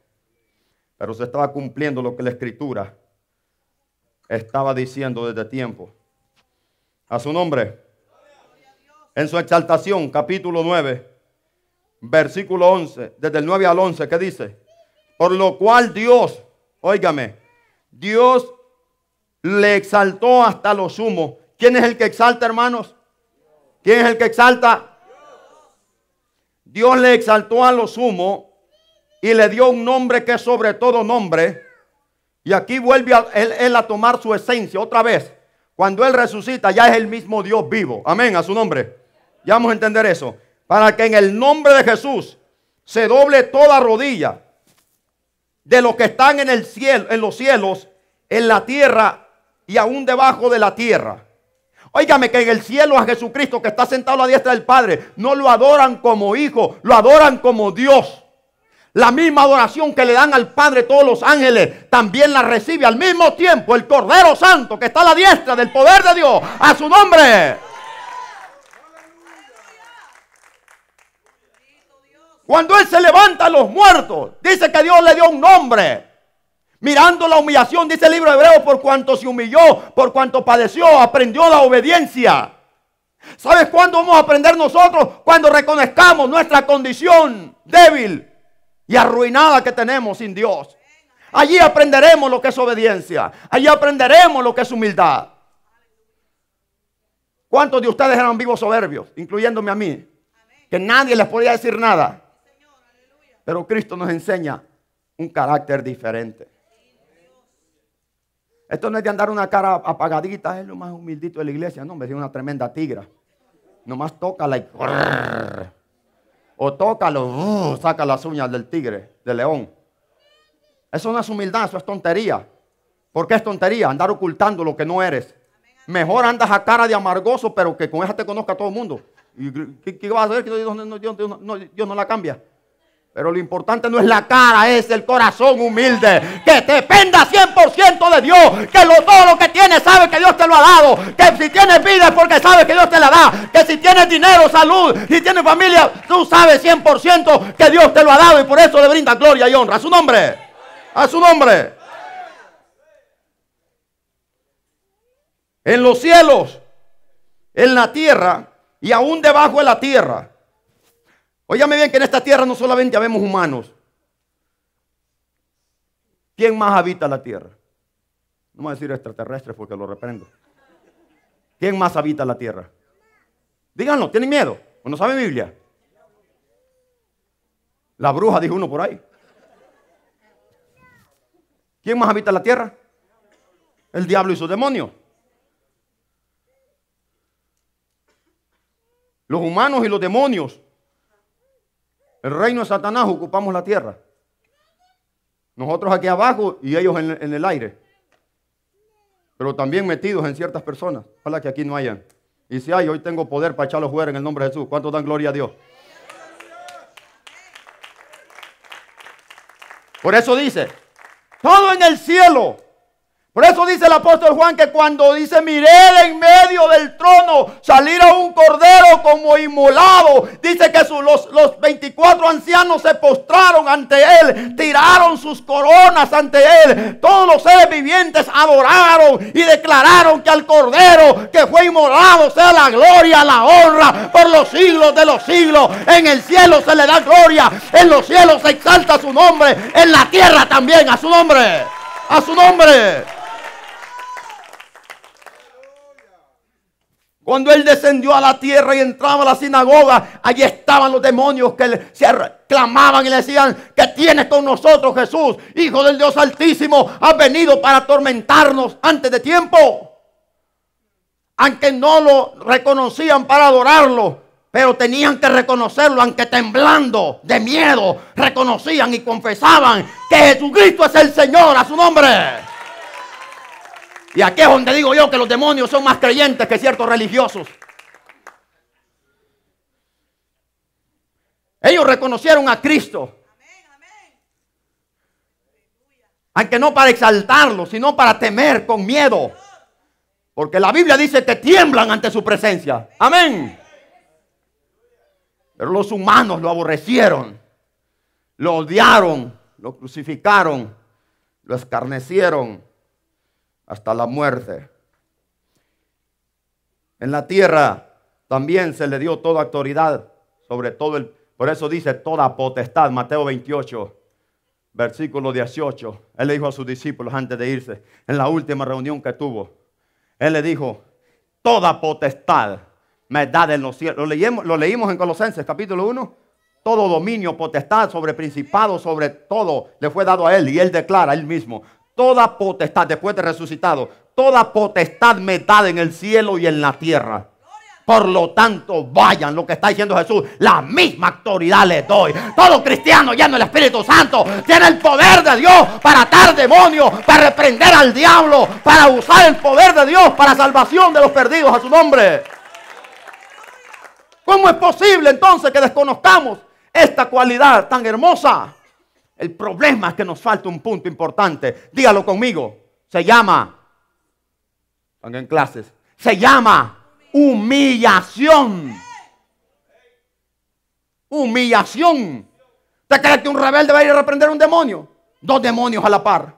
Pero se estaba cumpliendo lo que la Escritura estaba diciendo desde tiempo. A su nombre. En su exaltación, capítulo 9, versículo 11. Desde el 9 al 11, ¿qué dice? Por lo cual Dios, óigame, Dios le exaltó hasta lo sumo. ¿Quién es el que exalta, hermanos? ¿Quién es el que exalta? Dios le exaltó a lo sumo y le dio un nombre que es sobre todo nombre. Y aquí vuelve él a tomar su esencia otra vez. Cuando Él resucita ya es el mismo Dios vivo. Amén, a su nombre. Ya vamos a entender eso. Para que en el nombre de Jesús se doble toda rodilla de los que están en el cielo, en los cielos, en la tierra y aún debajo de la tierra. Óigame, que en el cielo a Jesucristo que está sentado a la diestra del Padre no lo adoran como hijo, lo adoran como Dios. La misma adoración que le dan al Padre todos los ángeles, también la recibe al mismo tiempo el Cordero Santo que está a la diestra del poder de Dios. A su nombre. Cuando Él se levanta a los muertos, dice que Dios le dio un nombre. Mirando la humillación, dice el libro de Hebreos, por cuanto se humilló, por cuanto padeció, aprendió la obediencia. ¿Sabes cuándo vamos a aprender nosotros? Cuando reconozcamos nuestra condición débil y arruinada que tenemos sin Dios. Allí aprenderemos lo que es obediencia. Allí aprenderemos lo que es humildad. ¿Cuántos de ustedes eran vivos soberbios, incluyéndome a mí? Que nadie les podía decir nada. Pero Cristo nos enseña un carácter diferente. Esto no es de andar una cara apagadita, es lo más humildito de la iglesia. No, me dio una tremenda tigra. Nomás tócala y... O tócalo, saca las uñas del tigre, del león. Eso no es humildad, eso es tontería. ¿Por qué es tontería? Andar ocultando lo que no eres. Mejor andas a cara de amargoso, pero que con esa te conozca todo el mundo. ¿Y qué vas a hacer? Que Dios no la cambia. Pero lo importante no es la cara, es el corazón humilde. Que dependa 100% de Dios. Que todo lo que tienes sabe que Dios te lo ha dado. Que si tienes vida es porque sabes que Dios te la da. Que si tienes dinero, salud, si tienes familia, tú sabes 100% que Dios te lo ha dado. Y por eso le brinda gloria y honra. A su nombre. A su nombre. En los cielos, en la tierra y aún debajo de la tierra. Óyame bien que en esta tierra no solamente habemos humanos. ¿Quién más habita la tierra? No voy a decir extraterrestres porque lo reprendo. ¿Quién más habita la tierra? Díganlo, ¿tienen miedo? ¿O no saben Biblia? La bruja, dijo uno por ahí. ¿Quién más habita la tierra? El diablo y sus demonios. Los humanos y los demonios. El reino de Satanás ocupamos la tierra. Nosotros aquí abajo y ellos en el aire. Pero también metidos en ciertas personas. Ojalá que aquí no hayan. Y si hay, hoy tengo poder para echarlos fuera en el nombre de Jesús. ¿Cuántos dan gloria a Dios? Por eso dice, todo en el cielo. Por eso dice el apóstol Juan que cuando dice, miré en medio del trono salir a un cordero como inmolado. Dice que los 24 ancianos se postraron ante él, tiraron sus coronas ante él. Todos los seres vivientes adoraron y declararon que al cordero que fue inmolado sea la gloria, la honra por los siglos de los siglos. En el cielo se le da gloria, en los cielos se exalta su nombre, en la tierra también a su nombre, a su nombre. Cuando él descendió a la tierra y entraba a la sinagoga, allí estaban los demonios que se clamaban y le decían, ¿qué tienes con nosotros, Jesús? Hijo del Dios Altísimo, has venido para atormentarnos antes de tiempo. Aunque no lo reconocían para adorarlo, pero tenían que reconocerlo, aunque temblando de miedo, reconocían y confesaban que Jesucristo es el Señor, a su nombre. Y aquí es donde digo yo que los demonios son más creyentes que ciertos religiosos. Ellos reconocieron a Cristo. Aunque no para exaltarlo, sino para temer con miedo. Porque la Biblia dice que tiemblan ante su presencia. Amén. Pero los humanos lo aborrecieron, lo odiaron, lo crucificaron, lo escarnecieron hasta la muerte. En la tierra también se le dio toda autoridad sobre todo por eso dice toda potestad, Mateo 28, versículo 18. Él le dijo a sus discípulos antes de irse, en la última reunión que tuvo, él le dijo, toda potestad me da en los cielos. Lo leímos en Colosenses capítulo 1. Todo dominio, potestad sobre principado, sobre todo le fue dado a él. Y él declara él mismo, toda potestad, después de resucitado, toda potestad me da en el cielo y en la tierra. Por lo tanto, vayan, lo que está diciendo Jesús, la misma autoridad les doy. Todo cristiano lleno del Espíritu Santo tiene el poder de Dios para atar demonios, para reprender al diablo, para usar el poder de Dios para salvación de los perdidos a su nombre. ¿Cómo es posible entonces que desconozcamos esta cualidad tan hermosa? El problema es que nos falta un punto importante. Dígalo conmigo. Se llama, están en clases, se llama humillación. Humillación. ¿Usted cree que un rebelde va a ir a reprender a un demonio? Dos demonios a la par.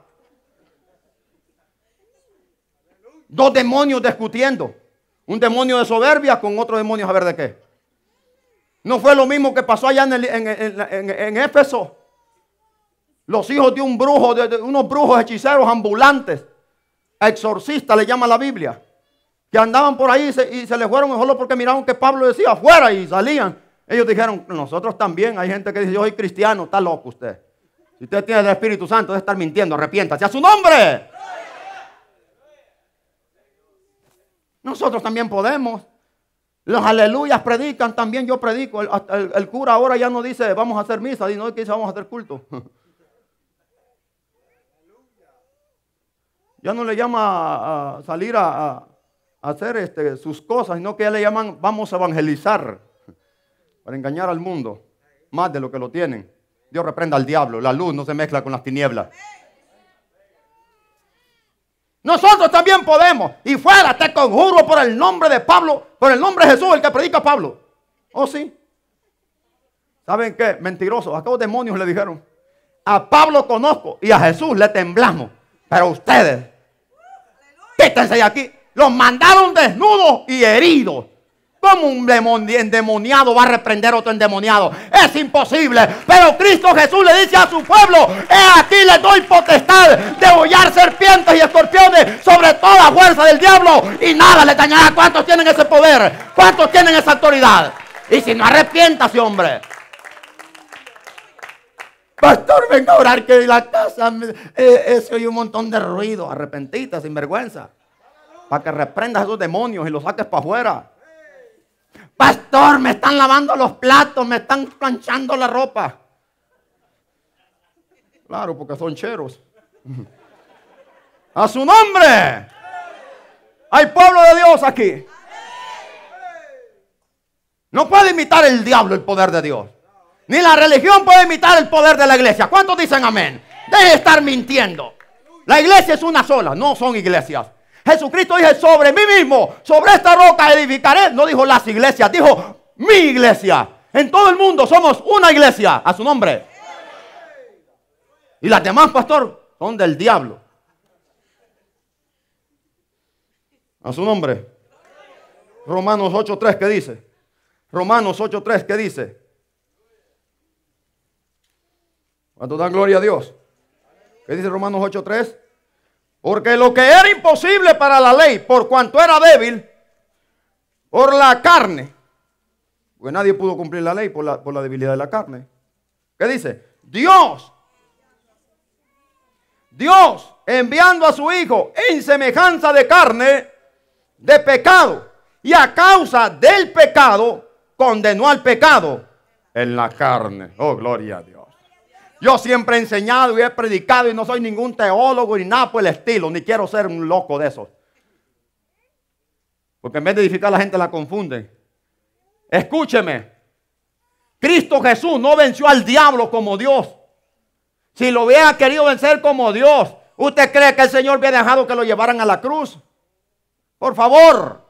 Dos demonios discutiendo. Un demonio de soberbia con otro demonio a ver de qué. No fue lo mismo que pasó allá en Éfeso. Los hijos de un brujo, de unos brujos hechiceros ambulantes, exorcistas le llama la Biblia, que andaban por ahí y se les fueron solo porque miraron que Pablo decía afuera y salían. Ellos dijeron, nosotros también. Hay gente que dice, yo soy cristiano. Está loco usted. Si usted tiene el Espíritu Santo, debe estar mintiendo. Arrepiéntase a su nombre. Nosotros también podemos. Los aleluyas predican, también yo predico. El cura ahora ya no dice vamos a hacer misa, sino que dice vamos a hacer culto. Ya no le llama a salir a hacer sus cosas, sino que ya le llaman vamos a evangelizar, para engañar al mundo, más de lo que lo tienen. Dios reprenda al diablo, la luz no se mezcla con las tinieblas. Nosotros también podemos. Y fuera, te conjuro por el nombre de Pablo, por el nombre de Jesús, el que predica Pablo. ¿Oh sí? ¿Saben qué? Mentirosos. A aquellos demonios le dijeron, a Pablo conozco y a Jesús le temblamos. Pero ustedes, quítense de aquí. Los mandaron desnudos y heridos. ¿Cómo un endemoniado va a reprender a otro endemoniado? Es imposible. Pero Cristo Jesús le dice a su pueblo, he aquí les doy potestad de hollar serpientes y escorpiones sobre toda fuerza del diablo y nada les dañará. ¿Cuántos tienen ese poder? ¿Cuántos tienen esa autoridad? Y si no, arrepiéntase, hombre. Pastor, venga a orar que la casa se oye un montón de ruido. Arrepentite, sin vergüenza, para que reprendas a esos demonios y los saques para afuera. Pastor, me están lavando los platos, me están planchando la ropa. Claro, porque son cheros. A su nombre. Hay pueblo de Dios aquí. No puede imitar el diablo el poder de Dios. Ni la religión puede imitar el poder de la iglesia. ¿Cuántos dicen amén? Deje de estar mintiendo. La iglesia es una sola, no son iglesias. Jesucristo dijo: sobre mí mismo, sobre esta roca edificaré. No dijo las iglesias, dijo mi iglesia. En todo el mundo somos una iglesia. A su nombre. Y las demás, pastor, son del diablo. A su nombre. Romanos 8:3, ¿qué dice? Romanos 8:3, ¿qué dice? ¿Cuánto dan gloria a Dios? ¿Qué dice Romanos 8:3? Porque lo que era imposible para la ley, por cuanto era débil, por la carne, porque nadie pudo cumplir la ley por la debilidad de la carne. ¿Qué dice? Dios enviando a su Hijo en semejanza de carne, de pecado, y a causa del pecado condenó al pecado en la carne. Oh, gloria a Dios. Yo siempre he enseñado y he predicado y no soy ningún teólogo ni nada por el estilo, ni quiero ser un loco de esos. Porque en vez de edificar a la gente la confunden. Escúcheme. Cristo Jesús no venció al diablo como Dios. Si lo hubiera querido vencer como Dios, ¿usted cree que el Señor había dejado que lo llevaran a la cruz? Por favor.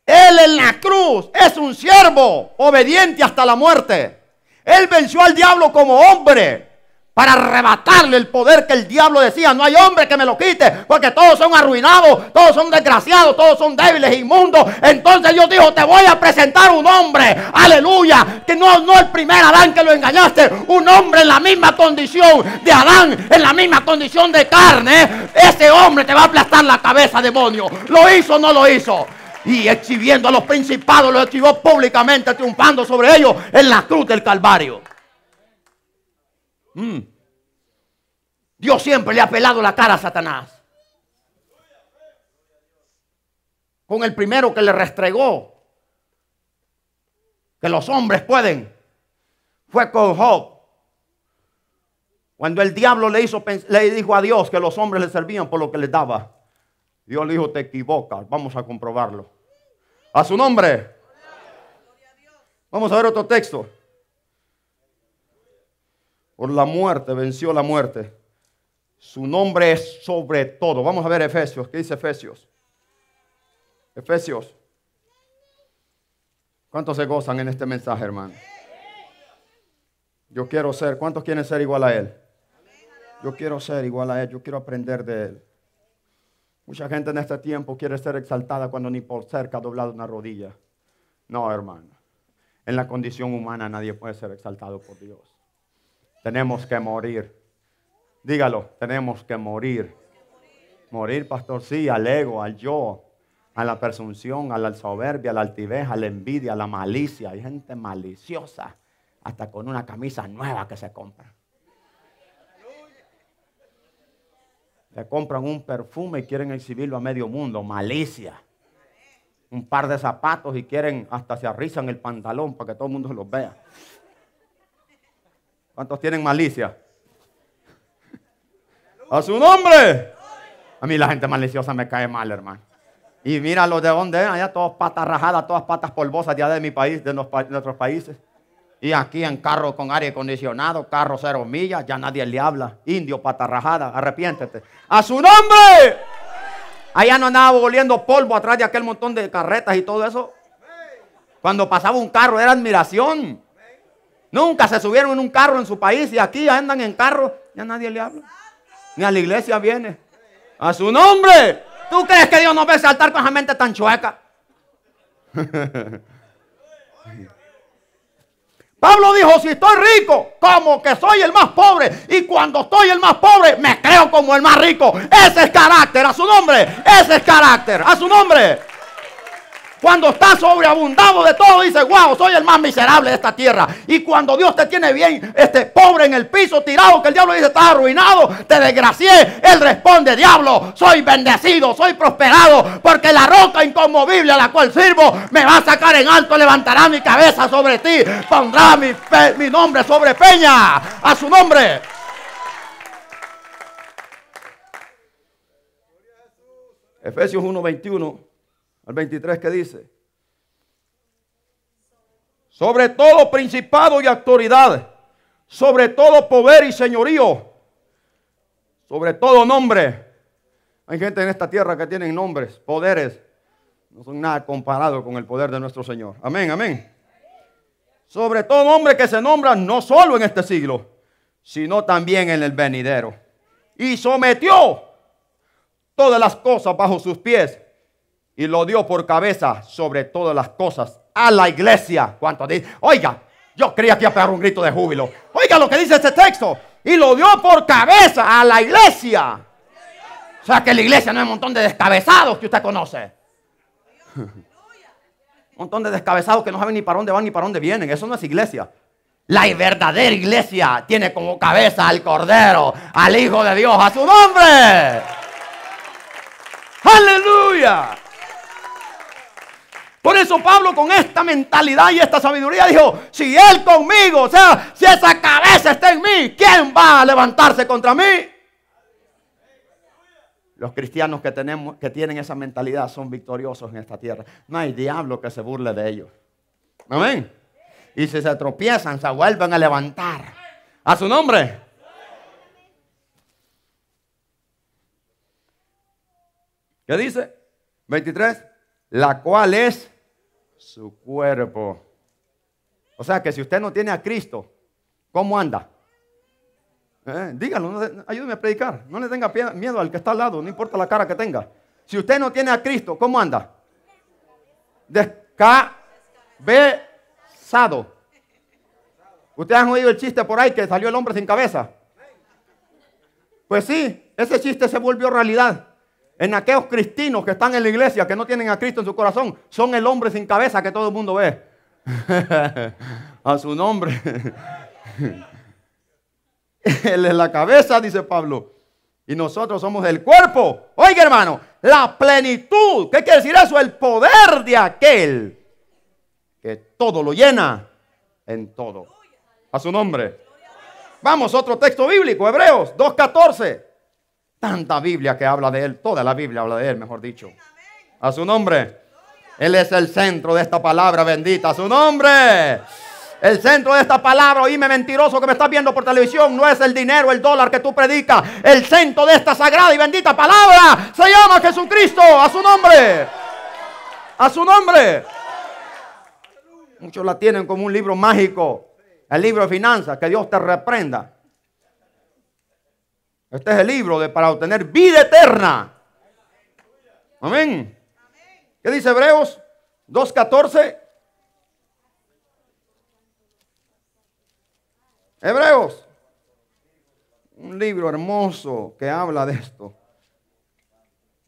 Él en la cruz es un siervo obediente hasta la muerte. Él venció al diablo como hombre para arrebatarle el poder que el diablo decía: no hay hombre que me lo quite, porque todos son arruinados, todos son desgraciados, todos son débiles, inmundos. Entonces Dios dijo: te voy a presentar un hombre, aleluya, que no el primer Adán que lo engañaste, un hombre en la misma condición de Adán, en la misma condición de carne. Ese hombre te va a aplastar la cabeza, demonio. ¿Lo hizo o no lo hizo? Y exhibiendo a los principados, los exhibió públicamente, triunfando sobre ellos en la cruz del Calvario. Dios siempre le ha pelado la cara a Satanás. Con el primero que le restregó que los hombres pueden, fue con Job. Cuando el diablo le dijo a Dios que los hombres le servían por lo que les daba, Dios le dijo: te equivocas, vamos a comprobarlo. A su nombre. Vamos a ver otro texto. Por la muerte, venció la muerte. Su nombre es sobre todo. Vamos a ver Efesios. ¿Qué dice Efesios? Efesios. ¿Cuántos se gozan en este mensaje, hermano? Yo quiero ser. ¿Cuántos quieren ser igual a Él? Yo quiero ser igual a Él. Yo quiero aprender de Él. Mucha gente en este tiempo quiere ser exaltada cuando ni por cerca ha doblado una rodilla. No, hermano. En la condición humana nadie puede ser exaltado por Dios. Tenemos que morir. Dígalo, tenemos que morir. Morir, pastor, sí, al ego, al yo, a la presunción, a la soberbia, a la altivez, a la envidia, a la malicia. Hay gente maliciosa, hasta con una camisa nueva que se compra. Le compran un perfume y quieren exhibirlo a medio mundo. Malicia. Un par de zapatos y quieren, hasta se arrizan el pantalón para que todo el mundo los vea. ¿Cuántos tienen malicia? ¡A su nombre! A mí la gente maliciosa me cae mal, hermano. Y mira los de donde, allá todas patas rajadas, todas patas polvosas de allá de mi país, de nuestros países. Y aquí en carro con aire acondicionado, carro 0 millas, ya nadie le habla. Indio, pata rajada, arrepiéntete. ¡A su nombre! Allá no andaba oliendo polvo atrás de aquel montón de carretas y todo eso. Cuando pasaba un carro era admiración. Nunca se subieron en un carro en su país y aquí andan en carro, ya nadie le habla. Ni a la iglesia viene. ¡A su nombre! ¿Tú crees que Dios nos va a exaltar con esa mente tan chueca? Pablo dijo: si estoy rico, como que soy el más pobre. Y cuando estoy el más pobre, me creo como el más rico. Ese es carácter, a su nombre. Ese es carácter, a su nombre. Cuando está sobreabundado de todo, dice: wow, soy el más miserable de esta tierra. Y cuando Dios te tiene bien, pobre en el piso, tirado, que el diablo dice: estás arruinado, te desgracié. Él responde: diablo, soy bendecido, soy prosperado, porque la roca inconmovible a la cual sirvo me va a sacar en alto, levantará mi cabeza sobre ti, pondrá mi nombre sobre peña. A su nombre. Efesios 1, 21 al 23, ¿qué dice? Sobre todo principado y autoridad, sobre todo poder y señorío, sobre todo nombre. Hay gente en esta tierra que tienen nombres, poderes, no son nada comparado con el poder de nuestro Señor. Amén, amén. Sobre todo nombre que se nombra no solo en este siglo, sino también en el venidero. Y sometió todas las cosas bajo sus pies y lo dio por cabeza sobre todas las cosas a la iglesia. ¿Cuánto dice? Oiga, yo creía que iba a pegar un grito de júbilo. Oiga lo que dice este texto. Y lo dio por cabeza a la iglesia. O sea que la iglesia no es un montón de descabezados que usted conoce. Un montón de descabezados que no saben ni para dónde van ni para dónde vienen. Eso no es iglesia. La verdadera iglesia tiene como cabeza al Cordero, al Hijo de Dios, a su nombre. ¡Aleluya! Por eso Pablo, con esta mentalidad y esta sabiduría, dijo: si Él conmigo, o sea, si esa cabeza está en mí, ¿quién va a levantarse contra mí? Los cristianos que tienen esa mentalidad son victoriosos en esta tierra. No hay diablo que se burle de ellos. Amén. Y si se tropiezan, se vuelven a levantar. A su nombre. ¿Qué dice? 23. La cual es su cuerpo. O sea que si usted no tiene a Cristo, ¿cómo anda? Dígalo, ayúdeme a predicar. No le tenga miedo al que está al lado, no importa la cara que tenga. Si usted no tiene a Cristo, ¿cómo anda? Descabezado. ¿Ustedes han oído el chiste por ahí que salió el hombre sin cabeza? Pues sí, ese chiste se volvió realidad. En aquellos cristianos que están en la iglesia, que no tienen a Cristo en su corazón, son el hombre sin cabeza que todo el mundo ve. A su nombre. Él es la cabeza, dice Pablo. Y nosotros somos el cuerpo. Oiga, hermano, la plenitud. ¿Qué quiere decir eso? El poder de aquel que todo lo llena en todo. A su nombre. Vamos, otro texto bíblico, Hebreos 2:14. Tanta Biblia que habla de Él. Toda la Biblia habla de Él, mejor dicho. A su nombre. Él es el centro de esta palabra bendita. A su nombre. El centro de esta palabra, oíme mentiroso que me estás viendo por televisión, no es el dinero, el dólar que tú predicas. El centro de esta sagrada y bendita palabra se llama Jesucristo. A su nombre. A su nombre. Muchos la tienen como un libro mágico. El libro de finanzas, que Dios te reprenda. Este es el libro para obtener vida eterna. Amén. ¿Qué dice Hebreos 2:14? Hebreos, un libro hermoso que habla de esto.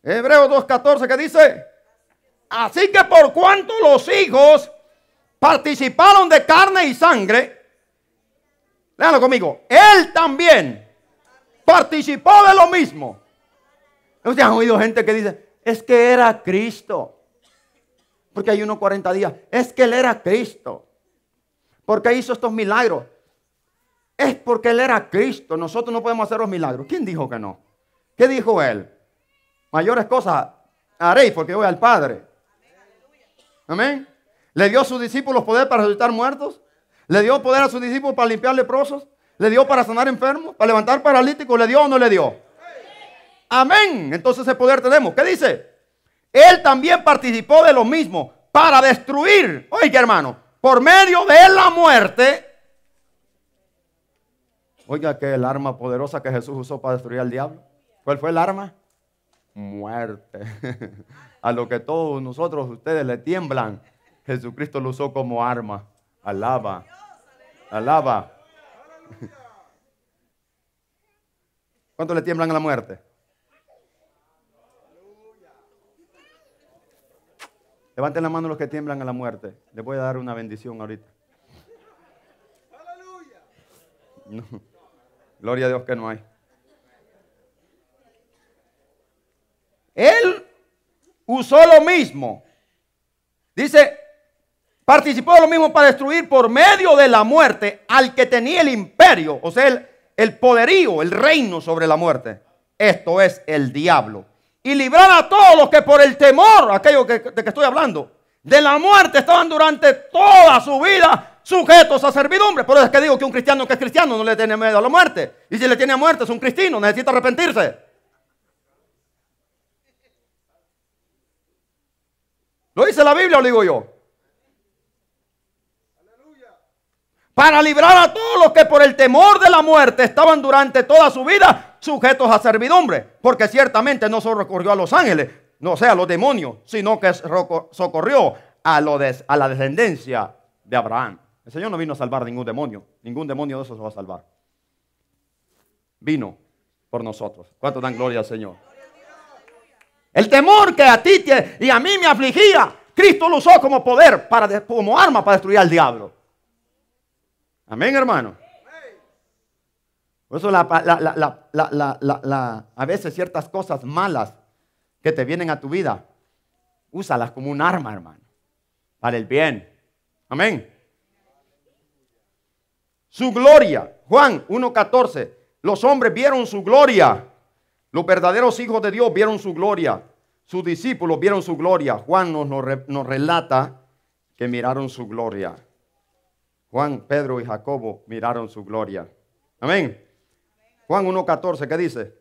Hebreos 2:14, ¿qué dice? Así que por cuanto los hijos participaron de carne y sangre, léanlo conmigo, Él también participó de lo mismo. ¿Ustedes han oído gente que dice, es que era Cristo? Porque hay unos 40 días. Es que Él era Cristo. Porque hizo estos milagros. Es porque Él era Cristo. Nosotros no podemos hacer los milagros. ¿Quién dijo que no? ¿Qué dijo Él? Mayores cosas haréis porque voy al Padre. Amén. Le dio a sus discípulos poder para resucitar muertos. Le dio poder a sus discípulos para limpiar leprosos. Le dio para sanar enfermos, para levantar paralíticos. ¿Le dio o no le dio? Amén. Entonces ese poder tenemos. ¿Qué dice? Él también participó de lo mismo para destruir. Oiga, hermano, por medio de la muerte. Oiga, que el arma poderosa que Jesús usó para destruir al diablo. ¿Cuál fue el arma? Muerte. A lo que todos nosotros, ustedes le tiemblan, Jesucristo lo usó como arma. Alaba. Alaba. ¿Cuánto le tiemblan a la muerte? Levanten la mano los que tiemblan a la muerte. Les voy a dar una bendición ahorita. No. Gloria a Dios que no hay. Él usó lo mismo. Dice, participó de lo mismo para destruir por medio de la muerte al que tenía el imperio, o sea, el poderío, el reino sobre la muerte. Esto es el diablo. y librar a todos los que por el temor, aquello de que estoy hablando, de la muerte, estaban durante toda su vida sujetos a servidumbre. Por eso es que digo que un cristiano que es cristiano no le tiene miedo a la muerte. Y si le tiene a muerte es un cristiano, necesita arrepentirse. ¿Lo dice la Biblia o lo digo yo? Para librar a todos los que por el temor de la muerte estaban durante toda su vida sujetos a servidumbre. Porque ciertamente no solo recorrió a los ángeles, no sea a los demonios, sino que socorrió a la descendencia de Abraham. El Señor no vino a salvar ningún demonio de esos se va a salvar. Vino por nosotros. ¿Cuánto dan gloria al Señor? El temor que a ti y a mí me afligía, Cristo lo usó como poder, como arma para destruir al diablo. Amén, hermano. Por eso a veces ciertas cosas malas que te vienen a tu vida, úsalas como un arma, hermano, para el bien. Amén. Su gloria. Juan 1:14. Los hombres vieron su gloria. Los verdaderos hijos de Dios vieron su gloria. Sus discípulos vieron su gloria. Juan nos relata que miraron su gloria. Juan, Pedro y Jacobo miraron su gloria. Amén. Juan 1:14, ¿qué dice?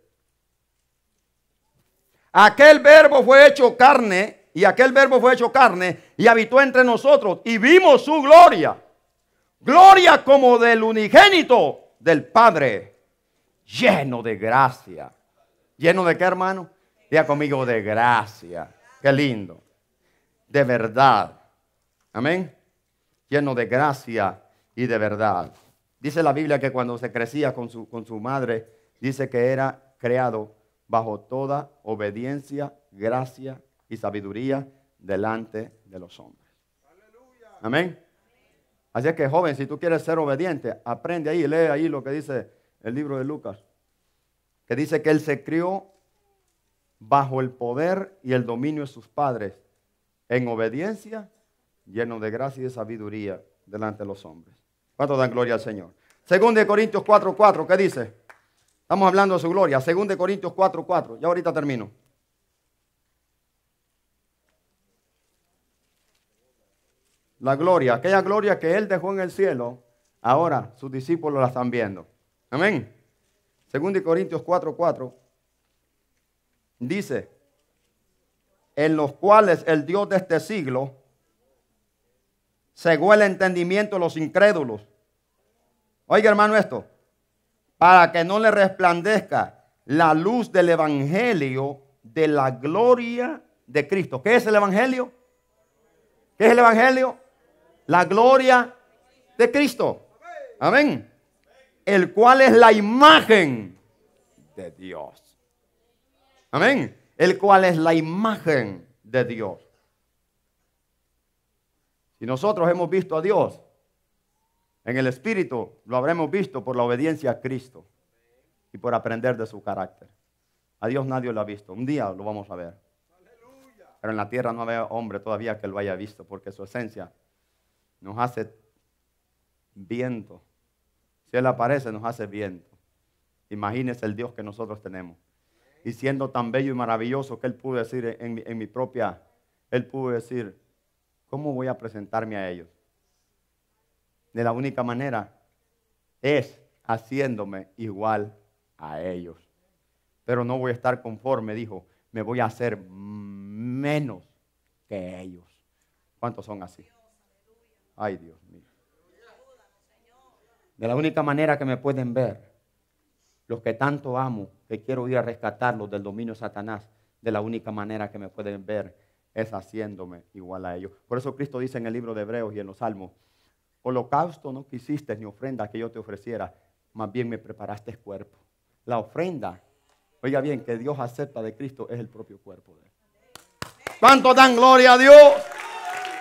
Aquel verbo fue hecho carne, y aquel verbo fue hecho carne y habitó entre nosotros y vimos su gloria. Gloria como del unigénito del Padre, lleno de gracia. ¿Lleno de qué, hermano? Diga conmigo, de gracia. Qué lindo. De verdad. Amén. Lleno de gracia y de verdad. Dice la Biblia que cuando se crecía con su madre, dice que era creado bajo toda obediencia, gracia y sabiduría delante de los hombres. Amén. Así es que, joven, si tú quieres ser obediente, aprende ahí, lee ahí lo que dice el libro de Lucas, que dice que él se crió bajo el poder y el dominio de sus padres, en obediencia, lleno de gracia y de sabiduría delante de los hombres. ¿Cuánto dan gloria al Señor? 2 Corintios 4:4, ¿qué dice? Estamos hablando de su gloria. 2 Corintios 4:4. Ya ahorita termino. La gloria, aquella gloria que Él dejó en el cielo, ahora sus discípulos la están viendo. Amén. 2 Corintios 4:4 dice, en los cuales el Dios de este siglo cegó el entendimiento de los incrédulos. Oiga, hermano, esto, para que no le resplandezca la luz del evangelio de la gloria de Cristo. ¿Qué es el evangelio? ¿Qué es el evangelio? La gloria de Cristo. Amén. El cual es la imagen de Dios. Amén. El cual es la imagen de Dios. Si nosotros hemos visto a Dios en el Espíritu, lo habremos visto por la obediencia a Cristo y por aprender de su carácter. A Dios nadie lo ha visto. Un día lo vamos a ver. Pero en la tierra no hay hombre todavía que lo haya visto, porque su esencia nos hace viento. Si Él aparece, nos hace viento. Imagínese el Dios que nosotros tenemos. Y siendo tan bello y maravilloso que Él pudo decir Él pudo decir, ¿cómo voy a presentarme a ellos? De la única manera es haciéndome igual a ellos. Pero no voy a estar conforme, dijo, me voy a hacer menos que ellos. ¿Cuántos son así? Ay, Dios mío. De la única manera que me pueden ver, los que tanto amo, que quiero ir a rescatarlos del dominio de Satanás, de la única manera que me pueden ver es haciéndome igual a ellos. Por eso Cristo dice en el libro de Hebreos y en los Salmos, holocausto no quisiste ni ofrenda que yo te ofreciera, más bien me preparaste cuerpo. La ofrenda, oiga bien, que Dios acepta de Cristo es el propio cuerpo de Él. ¿Cuánto dan gloria a Dios?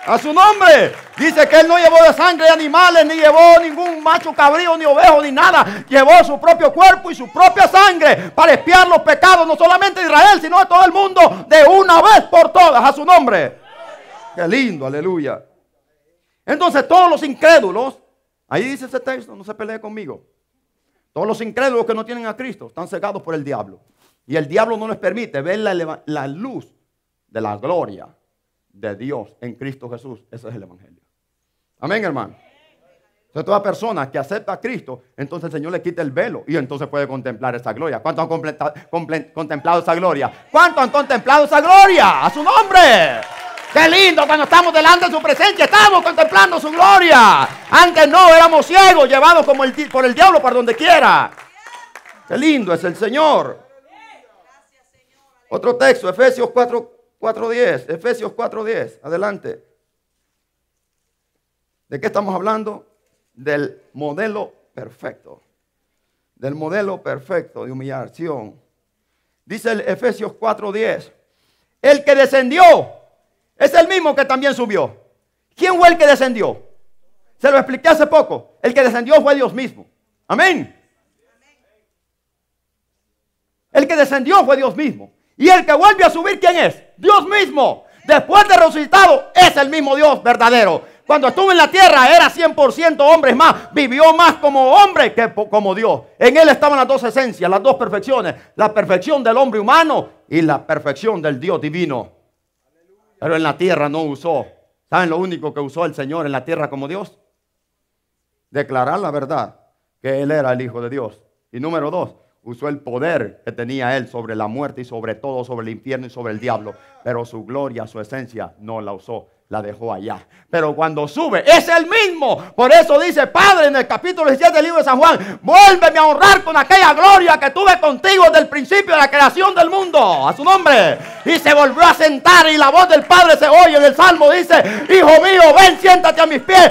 A su nombre. Dice que Él no llevó de sangre de animales, ni llevó ningún macho cabrío, ni ovejo, ni nada. Llevó su propio cuerpo y su propia sangre para expiar los pecados, no solamente de Israel, sino de todo el mundo, de una vez por todas. A su nombre. Qué lindo, aleluya. Entonces todos los incrédulos, ahí dice ese texto, no se pelee conmigo. Todos los incrédulos que no tienen a Cristo están cegados por el diablo. Y el diablo no les permite ver la luz de la gloria de Dios en Cristo Jesús. Ese es el evangelio. Amén, hermano. Entonces, toda persona que acepta a Cristo, entonces el Señor le quita el velo y entonces puede contemplar esa gloria. ¿Cuántos han contemplado esa gloria? ¿Cuántos han contemplado esa gloria? A su nombre. Qué lindo cuando estamos delante de su presencia. Estamos contemplando su gloria. Antes no, éramos ciegos, llevados por el diablo por donde quiera. Qué lindo es el Señor. Otro texto, Efesios 4:10. Efesios 4:10. Adelante. ¿De qué estamos hablando? Del modelo perfecto. Del modelo perfecto de humillación. Dice el Efesios 4:10. El que descendió es el mismo que también subió. ¿Quién fue el que descendió? Se lo expliqué hace poco. El que descendió fue Dios mismo. Amén. El que descendió fue Dios mismo. Y el que vuelve a subir, ¿quién es? Dios mismo. Después de resucitado, es el mismo Dios verdadero. Cuando estuvo en la tierra era 100% hombre, es más, vivió más como hombre que como Dios. En él estaban las dos esencias, las dos perfecciones. La perfección del hombre humano y la perfección del Dios divino. Pero en la tierra no usó. ¿Saben lo único que usó el Señor en la tierra como Dios? Declarar la verdad, que Él era el Hijo de Dios. Y número 2, usó el poder que tenía Él sobre la muerte y sobre todo, sobre el infierno y sobre el diablo. Pero su gloria, su esencia, no la usó. La dejó allá. Pero cuando sube, es el mismo. Por eso dice, Padre, en el capítulo 17 del libro de San Juan, vuélveme a honrar con aquella gloria que tuve contigo desde el principio de la creación del mundo. A su nombre. Y se volvió a sentar y la voz del Padre se oye en el Salmo. Dice, Hijo mío, ven, siéntate a mis pies.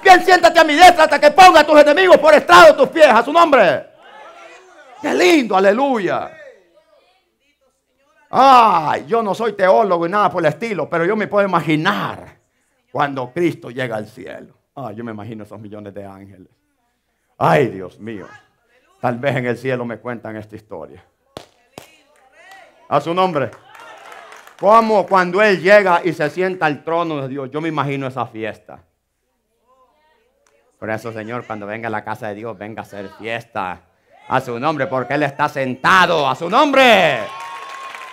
Ven, siéntate a mi diestra hasta que ponga a tus enemigos por estrado de tus pies. A su nombre. Qué lindo, aleluya. Ay, yo no soy teólogo y nada por el estilo, pero yo me puedo imaginar cuando Cristo llega al cielo. Ay, yo me imagino esos millones de ángeles. Ay, Dios mío. Tal vez en el cielo me cuentan esta historia. A su nombre. Como cuando Él llega y se sienta al trono de Dios. Yo me imagino esa fiesta. Por eso, Señor, cuando venga a la casa de Dios, venga a hacer fiesta. A su nombre, porque Él está sentado. A su nombre.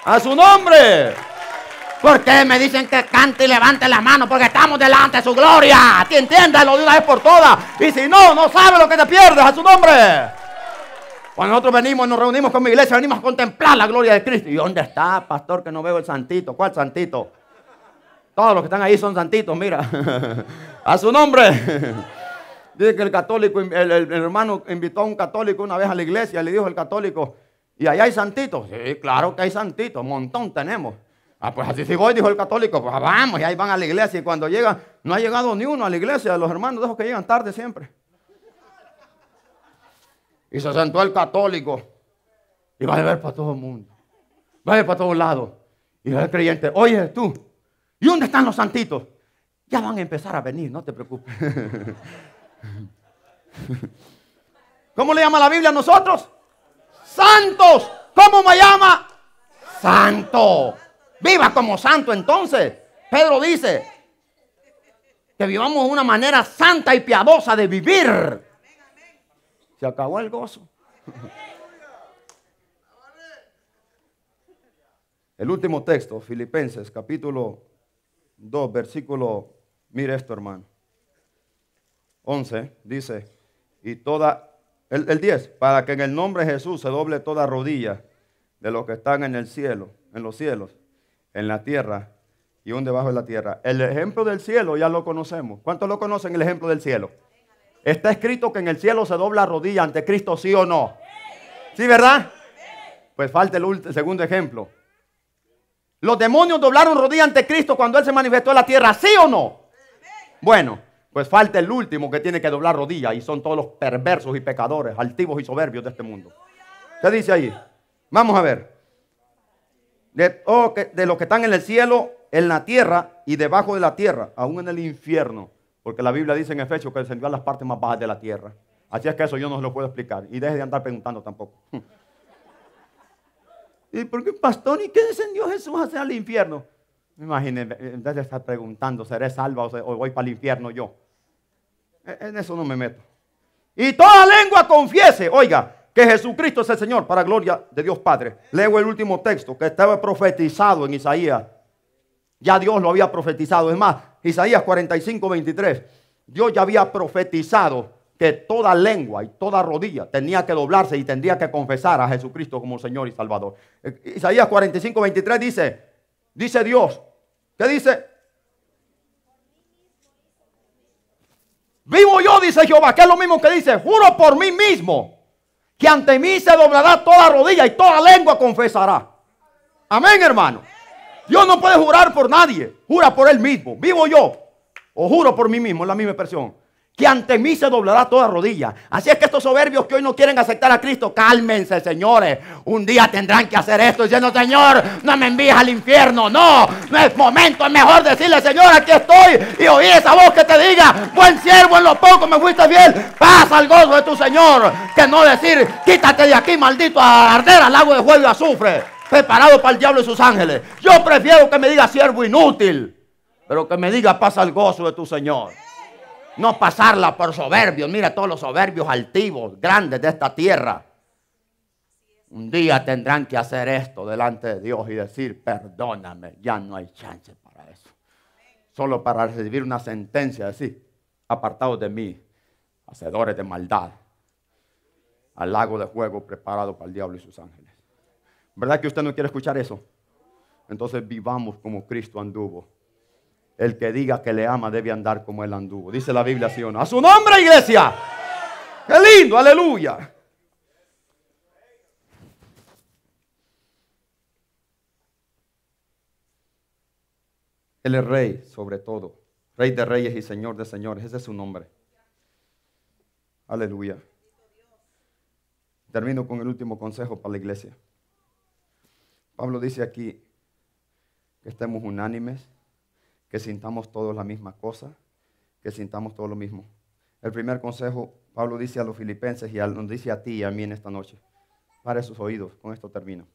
A su nombre. ¿Por qué me dicen que cante y levante la mano? Porque estamos delante de su gloria. ¿Te entiéndelo de una vez por todas? Y si no, no sabes lo que te pierdes. A su nombre. Cuando nosotros venimos, nos reunimos con mi iglesia, venimos a contemplar la gloria de Cristo. ¿Y dónde está, pastor, que no veo el santito? ¿Cuál santito? Todos los que están ahí son santitos, mira. A su nombre. Dice que el católico, el hermano invitó a un católico una vez a la iglesia. Le dijo el católico, ¿y allá hay santitos? Sí, claro que hay santitos, un montón tenemos. Ah, pues así si voy, dijo el católico, pues vamos, y ahí van a la iglesia. Y cuando llegan, no ha llegado ni uno a la iglesia de los hermanos de esos que llegan tarde siempre. Y se sentó el católico y va a ver para todo el mundo. Va a ver para todos lados. Y el creyente, oye tú, ¿y dónde están los santitos? Ya van a empezar a venir, no te preocupes. ¿Cómo le llama la Biblia a nosotros? Santos. ¿Cómo me llama? Santo. Viva como santo entonces. Pedro dice que vivamos de una manera santa y piadosa de vivir. Se acabó el gozo. El último texto, Filipenses capítulo 2, versículo, mire esto, hermano. 11 dice, y toda, el 10, para que en el nombre de Jesús se doble toda rodilla de los que están en el cielo, en los cielos, en la tierra y aún debajo de la tierra. El ejemplo del cielo ya lo conocemos. ¿Cuántos lo conocen el ejemplo del cielo? Está escrito que en el cielo se dobla rodilla ante Cristo, ¿sí o no? ¿Sí, verdad? Pues falta el segundo ejemplo. ¿Los demonios doblaron rodilla ante Cristo cuando Él se manifestó en la tierra, sí o no? Bueno, pues falta el último que tiene que doblar rodilla y son todos los perversos y pecadores, altivos y soberbios de este mundo. ¿Qué dice ahí? Vamos a ver. De los que están en el cielo, en la tierra y debajo de la tierra, aún en el infierno. Porque la Biblia dice en Efesios que descendió a las partes más bajas de la tierra. Así es que eso yo no se lo puedo explicar. Y deje de andar preguntando tampoco. ¿Y por qué, pastor? ¿Y qué descendió Jesús hacia el infierno? Imagínense, en vez de estar preguntando, ¿seré salva o voy para el infierno yo? En eso no me meto. Y toda lengua confiese, oiga, que Jesucristo es el Señor para gloria de Dios Padre. Leo el último texto que estaba profetizado en Isaías. Ya Dios lo había profetizado. Es más, Isaías 45:23. Dios ya había profetizado que toda lengua y toda rodilla tenía que doblarse y tendría que confesar a Jesucristo como Señor y Salvador. Isaías 45:23 dice Dios, ¿qué dice? Vivo yo, dice Jehová, que es lo mismo que dice, juro por mí mismo, que ante mí se doblará toda rodilla y toda lengua confesará. Amén, hermano. Dios no puede jurar por nadie, jura por él mismo. Vivo yo, o juro por mí mismo, es la misma expresión, que ante mí se doblará toda rodilla. Así es que estos soberbios que hoy no quieren aceptar a Cristo, cálmense, señores. Un día tendrán que hacer esto diciendo, Señor, no me envíes al infierno. No es momento, es mejor decirle, Señor, aquí estoy. Y oír esa voz que te diga, buen siervo, en lo poco me fuiste fiel, pasa al gozo de tu Señor. Que no decir, quítate de aquí, maldito, a arder al lago de fuego y azufre, preparado para el diablo y sus ángeles. Yo prefiero que me diga siervo inútil, pero que me diga, pasa al gozo de tu Señor. No pasarla por soberbios. Mira todos los soberbios altivos, grandes de esta tierra. Un día tendrán que hacer esto delante de Dios y decir, perdóname, ya no hay chance para eso. Solo para recibir una sentencia, decir, apartados de mí, hacedores de maldad, al lago de fuego preparado para el diablo y sus ángeles. ¿Verdad que usted no quiere escuchar eso? Entonces vivamos como Cristo anduvo. El que diga que le ama debe andar como él anduvo. Dice la Biblia, ¿sí o no? A su nombre, iglesia. ¡Qué lindo! ¡Aleluya! Él es rey sobre todo. Rey de reyes y señor de señores. Ese es su nombre. Aleluya. Termino con el último consejo para la iglesia. Pablo dice aquí que estemos unánimes, que sintamos todos la misma cosa, que sintamos todo lo mismo. El primer consejo, Pablo dice a los filipenses y nos dice a ti y a mí en esta noche. Pare sus oídos, con esto termino.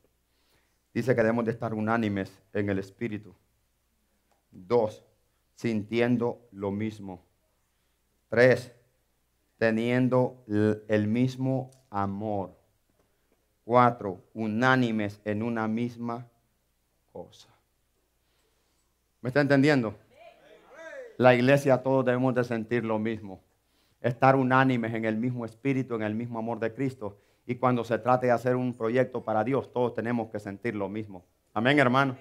Dice que debemos de estar unánimes en el espíritu. 2, sintiendo lo mismo. 3, teniendo el mismo amor. 4, unánimes en una misma cosa. ¿Me está entendiendo? La iglesia, todos debemos de sentir lo mismo. Estar unánimes en el mismo espíritu, en el mismo amor de Cristo. Y cuando se trate de hacer un proyecto para Dios, todos tenemos que sentir lo mismo. Amén, hermano.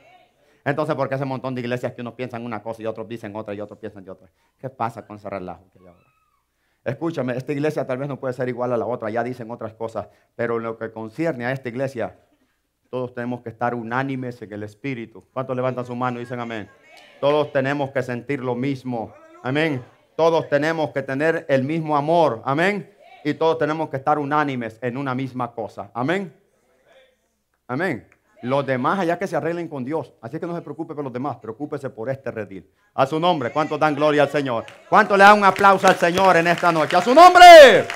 Entonces, ¿por qué ese montón de iglesias que unos piensan una cosa y otros dicen otra y otros piensan de otra? ¿Qué pasa con ese relajo que hay ahora? Escúchame, esta iglesia tal vez no puede ser igual a la otra, ya dicen otras cosas. Pero en lo que concierne a esta iglesia, todos tenemos que estar unánimes en el espíritu. ¿Cuántos levantan su mano y dicen amén? Todos tenemos que sentir lo mismo. Amén. Todos tenemos que tener el mismo amor. Amén. Y todos tenemos que estar unánimes en una misma cosa. Amén. Amén. Los demás allá que se arreglen con Dios. Así que no se preocupe por los demás. Preocúpese por este redil. A su nombre. ¿Cuántos dan gloria al Señor? ¿Cuántos le dan un aplauso al Señor en esta noche? A su nombre.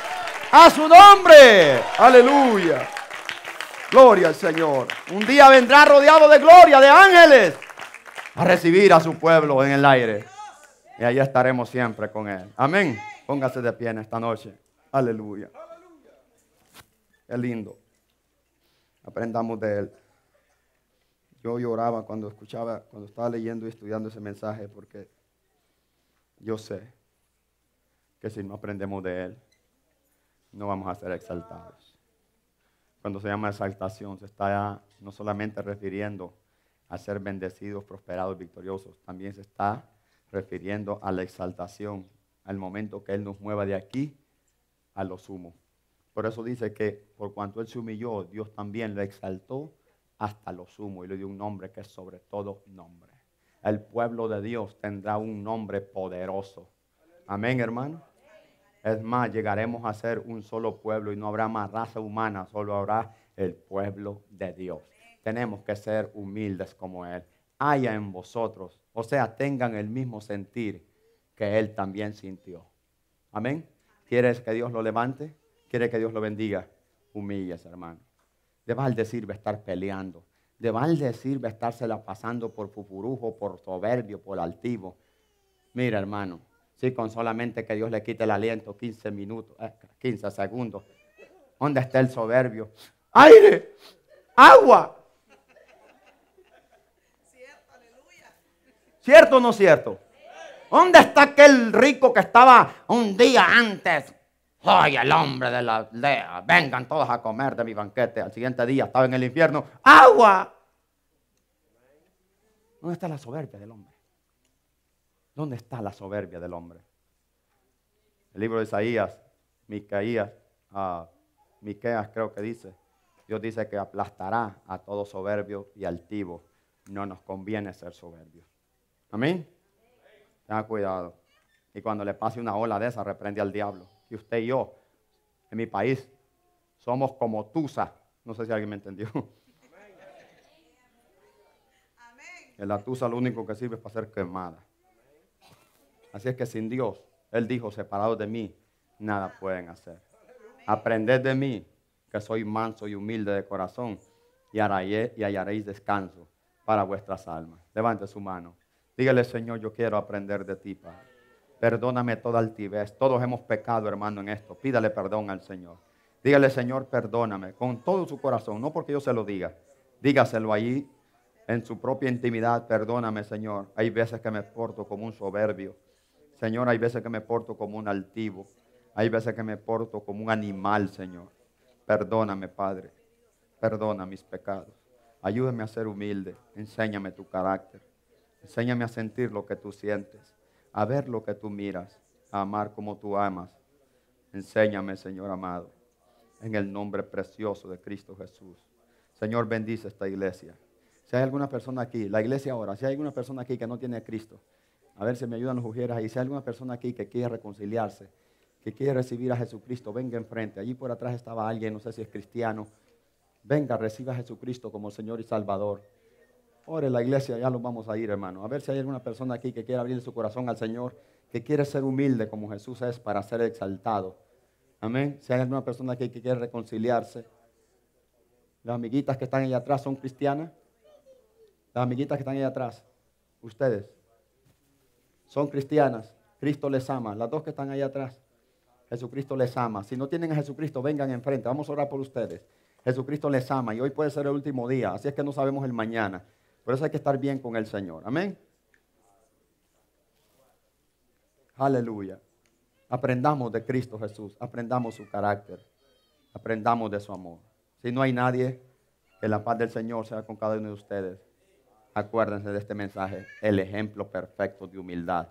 A su nombre. Aleluya. Gloria al Señor. Un día vendrá rodeado de gloria, de ángeles, a recibir a su pueblo en el aire. Y allá estaremos siempre con Él. Amén. Póngase de pie en esta noche. Aleluya. Qué lindo. Aprendamos de Él. Yo lloraba cuando estaba leyendo y estudiando ese mensaje, porque yo sé que si no aprendemos de Él, no vamos a ser exaltados. Cuando se llama exaltación, se está no solamente refiriendo a ser bendecidos, prosperados, victoriosos, también se está refiriendo a la exaltación, al momento que Él nos mueva de aquí a lo sumo. Por eso dice que por cuanto Él se humilló, Dios también lo exaltó hasta lo sumo y le dio un nombre que es sobre todo nombre. El pueblo de Dios tendrá un nombre poderoso. Amén, hermano. Es más, llegaremos a ser un solo pueblo y no habrá más raza humana, solo habrá el pueblo de Dios. Tenemos que ser humildes como Él. Haya en vosotros, o sea, tengan el mismo sentir que Él también sintió. Amén. ¿Quieres que Dios lo levante? ¿Quiere que Dios lo bendiga? Humíllese, hermano. De balde sirve estar peleando. De balde sirve estársela pasando por fufurujo, por soberbio, por altivo. Mira, hermano. Sí, con solamente que Dios le quite el aliento 15 minutos, 15 segundos. ¿Dónde está el soberbio? Aire, agua. ¿Cierto o no cierto? ¿Dónde está aquel rico que estaba un día antes? Soy el hombre de la aldea. Vengan todos a comer de mi banquete. Al siguiente día estaba en el infierno. ¡Agua! ¿Dónde está la soberbia del hombre? ¿Dónde está la soberbia del hombre? El libro de Isaías, Miqueas creo que dice. Dios dice que aplastará a todo soberbio y altivo. No nos conviene ser soberbios. Amén. Tenga cuidado. Y cuando le pase una ola de esa, reprende al diablo. Y usted y yo, en mi país, somos como Tusa. No sé si alguien me entendió. En la Tusa lo único que sirve es para ser quemada. Así es que sin Dios, Él dijo, separados de mí, nada pueden hacer. Aprended de mí, que soy manso y humilde de corazón, y hallaréis descanso para vuestras almas. Levante su mano. Dígale, Señor, yo quiero aprender de ti, Padre. Perdóname toda altivez. Todos hemos pecado, hermano, en esto. Pídale perdón al Señor. Dígale, Señor, perdóname con todo su corazón. No porque yo se lo diga. Dígaselo allí en su propia intimidad. Perdóname, Señor. Hay veces que me porto como un soberbio. Señor, hay veces que me porto como un altivo. Hay veces que me porto como un animal, Señor. Perdóname, Padre. Perdona mis pecados. Ayúdame a ser humilde. Enséñame tu carácter. Enséñame a sentir lo que tú sientes, a ver lo que tú miras, a amar como tú amas. Enséñame, Señor amado, en el nombre precioso de Cristo Jesús. Señor, bendice esta iglesia. Si hay alguna persona aquí, la iglesia ahora, si hay alguna persona aquí que no tiene a Cristo, a ver si me ayudan los ujieras ahí. Si hay alguna persona aquí que quiere reconciliarse, que quiere recibir a Jesucristo, venga enfrente. Allí por atrás estaba alguien, no sé si es cristiano. Venga, reciba a Jesucristo como Señor y Salvador. Ore la iglesia, ya lo vamos a ir, hermano. A ver si hay alguna persona aquí que quiere abrir su corazón al Señor, que quiere ser humilde como Jesús es para ser exaltado. Amén. Si hay alguna persona aquí que quiere reconciliarse. Las amiguitas que están allá atrás son cristianas. Las amiguitas que están allá atrás, ustedes, son cristianas. Cristo les ama. Las dos que están allá atrás, Jesucristo les ama. Si no tienen a Jesucristo, vengan enfrente. Vamos a orar por ustedes. Jesucristo les ama y hoy puede ser el último día. Así es que no sabemos el mañana. Por eso hay que estar bien con el Señor. Amén. Aleluya. Aprendamos de Cristo Jesús. Aprendamos su carácter. Aprendamos de su amor. Si no hay nadie, que la paz del Señor sea con cada uno de ustedes. Acuérdense de este mensaje. El ejemplo perfecto de humildad.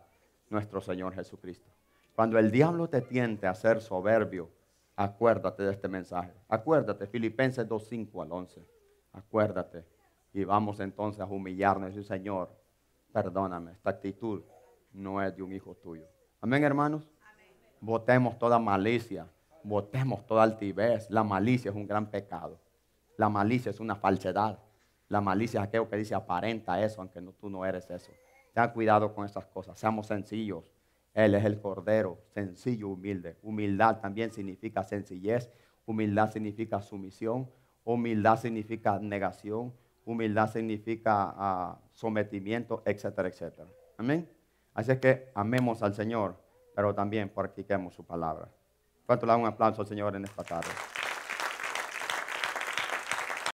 Nuestro Señor Jesucristo. Cuando el diablo te tiente a ser soberbio, acuérdate de este mensaje. Acuérdate. Filipenses 2:5 al 11. Acuérdate. Y vamos entonces a humillarnos y decir, Señor, perdóname, esta actitud no es de un hijo tuyo. Amén, hermanos. Amén. Botemos toda malicia, botemos toda altivez. La malicia es un gran pecado. La malicia es una falsedad. La malicia es aquello que dice aparenta eso, aunque tú no eres eso. Ten cuidado con esas cosas, seamos sencillos. Él es el Cordero, sencillo, humilde. Humildad también significa sencillez, humildad significa sumisión, humildad significa negación. Humildad significa sometimiento, etcétera, etcétera. Amén. Así es que amemos al Señor, pero también practiquemos su palabra. ¿Cuánto le dan un aplauso al Señor en esta tarde?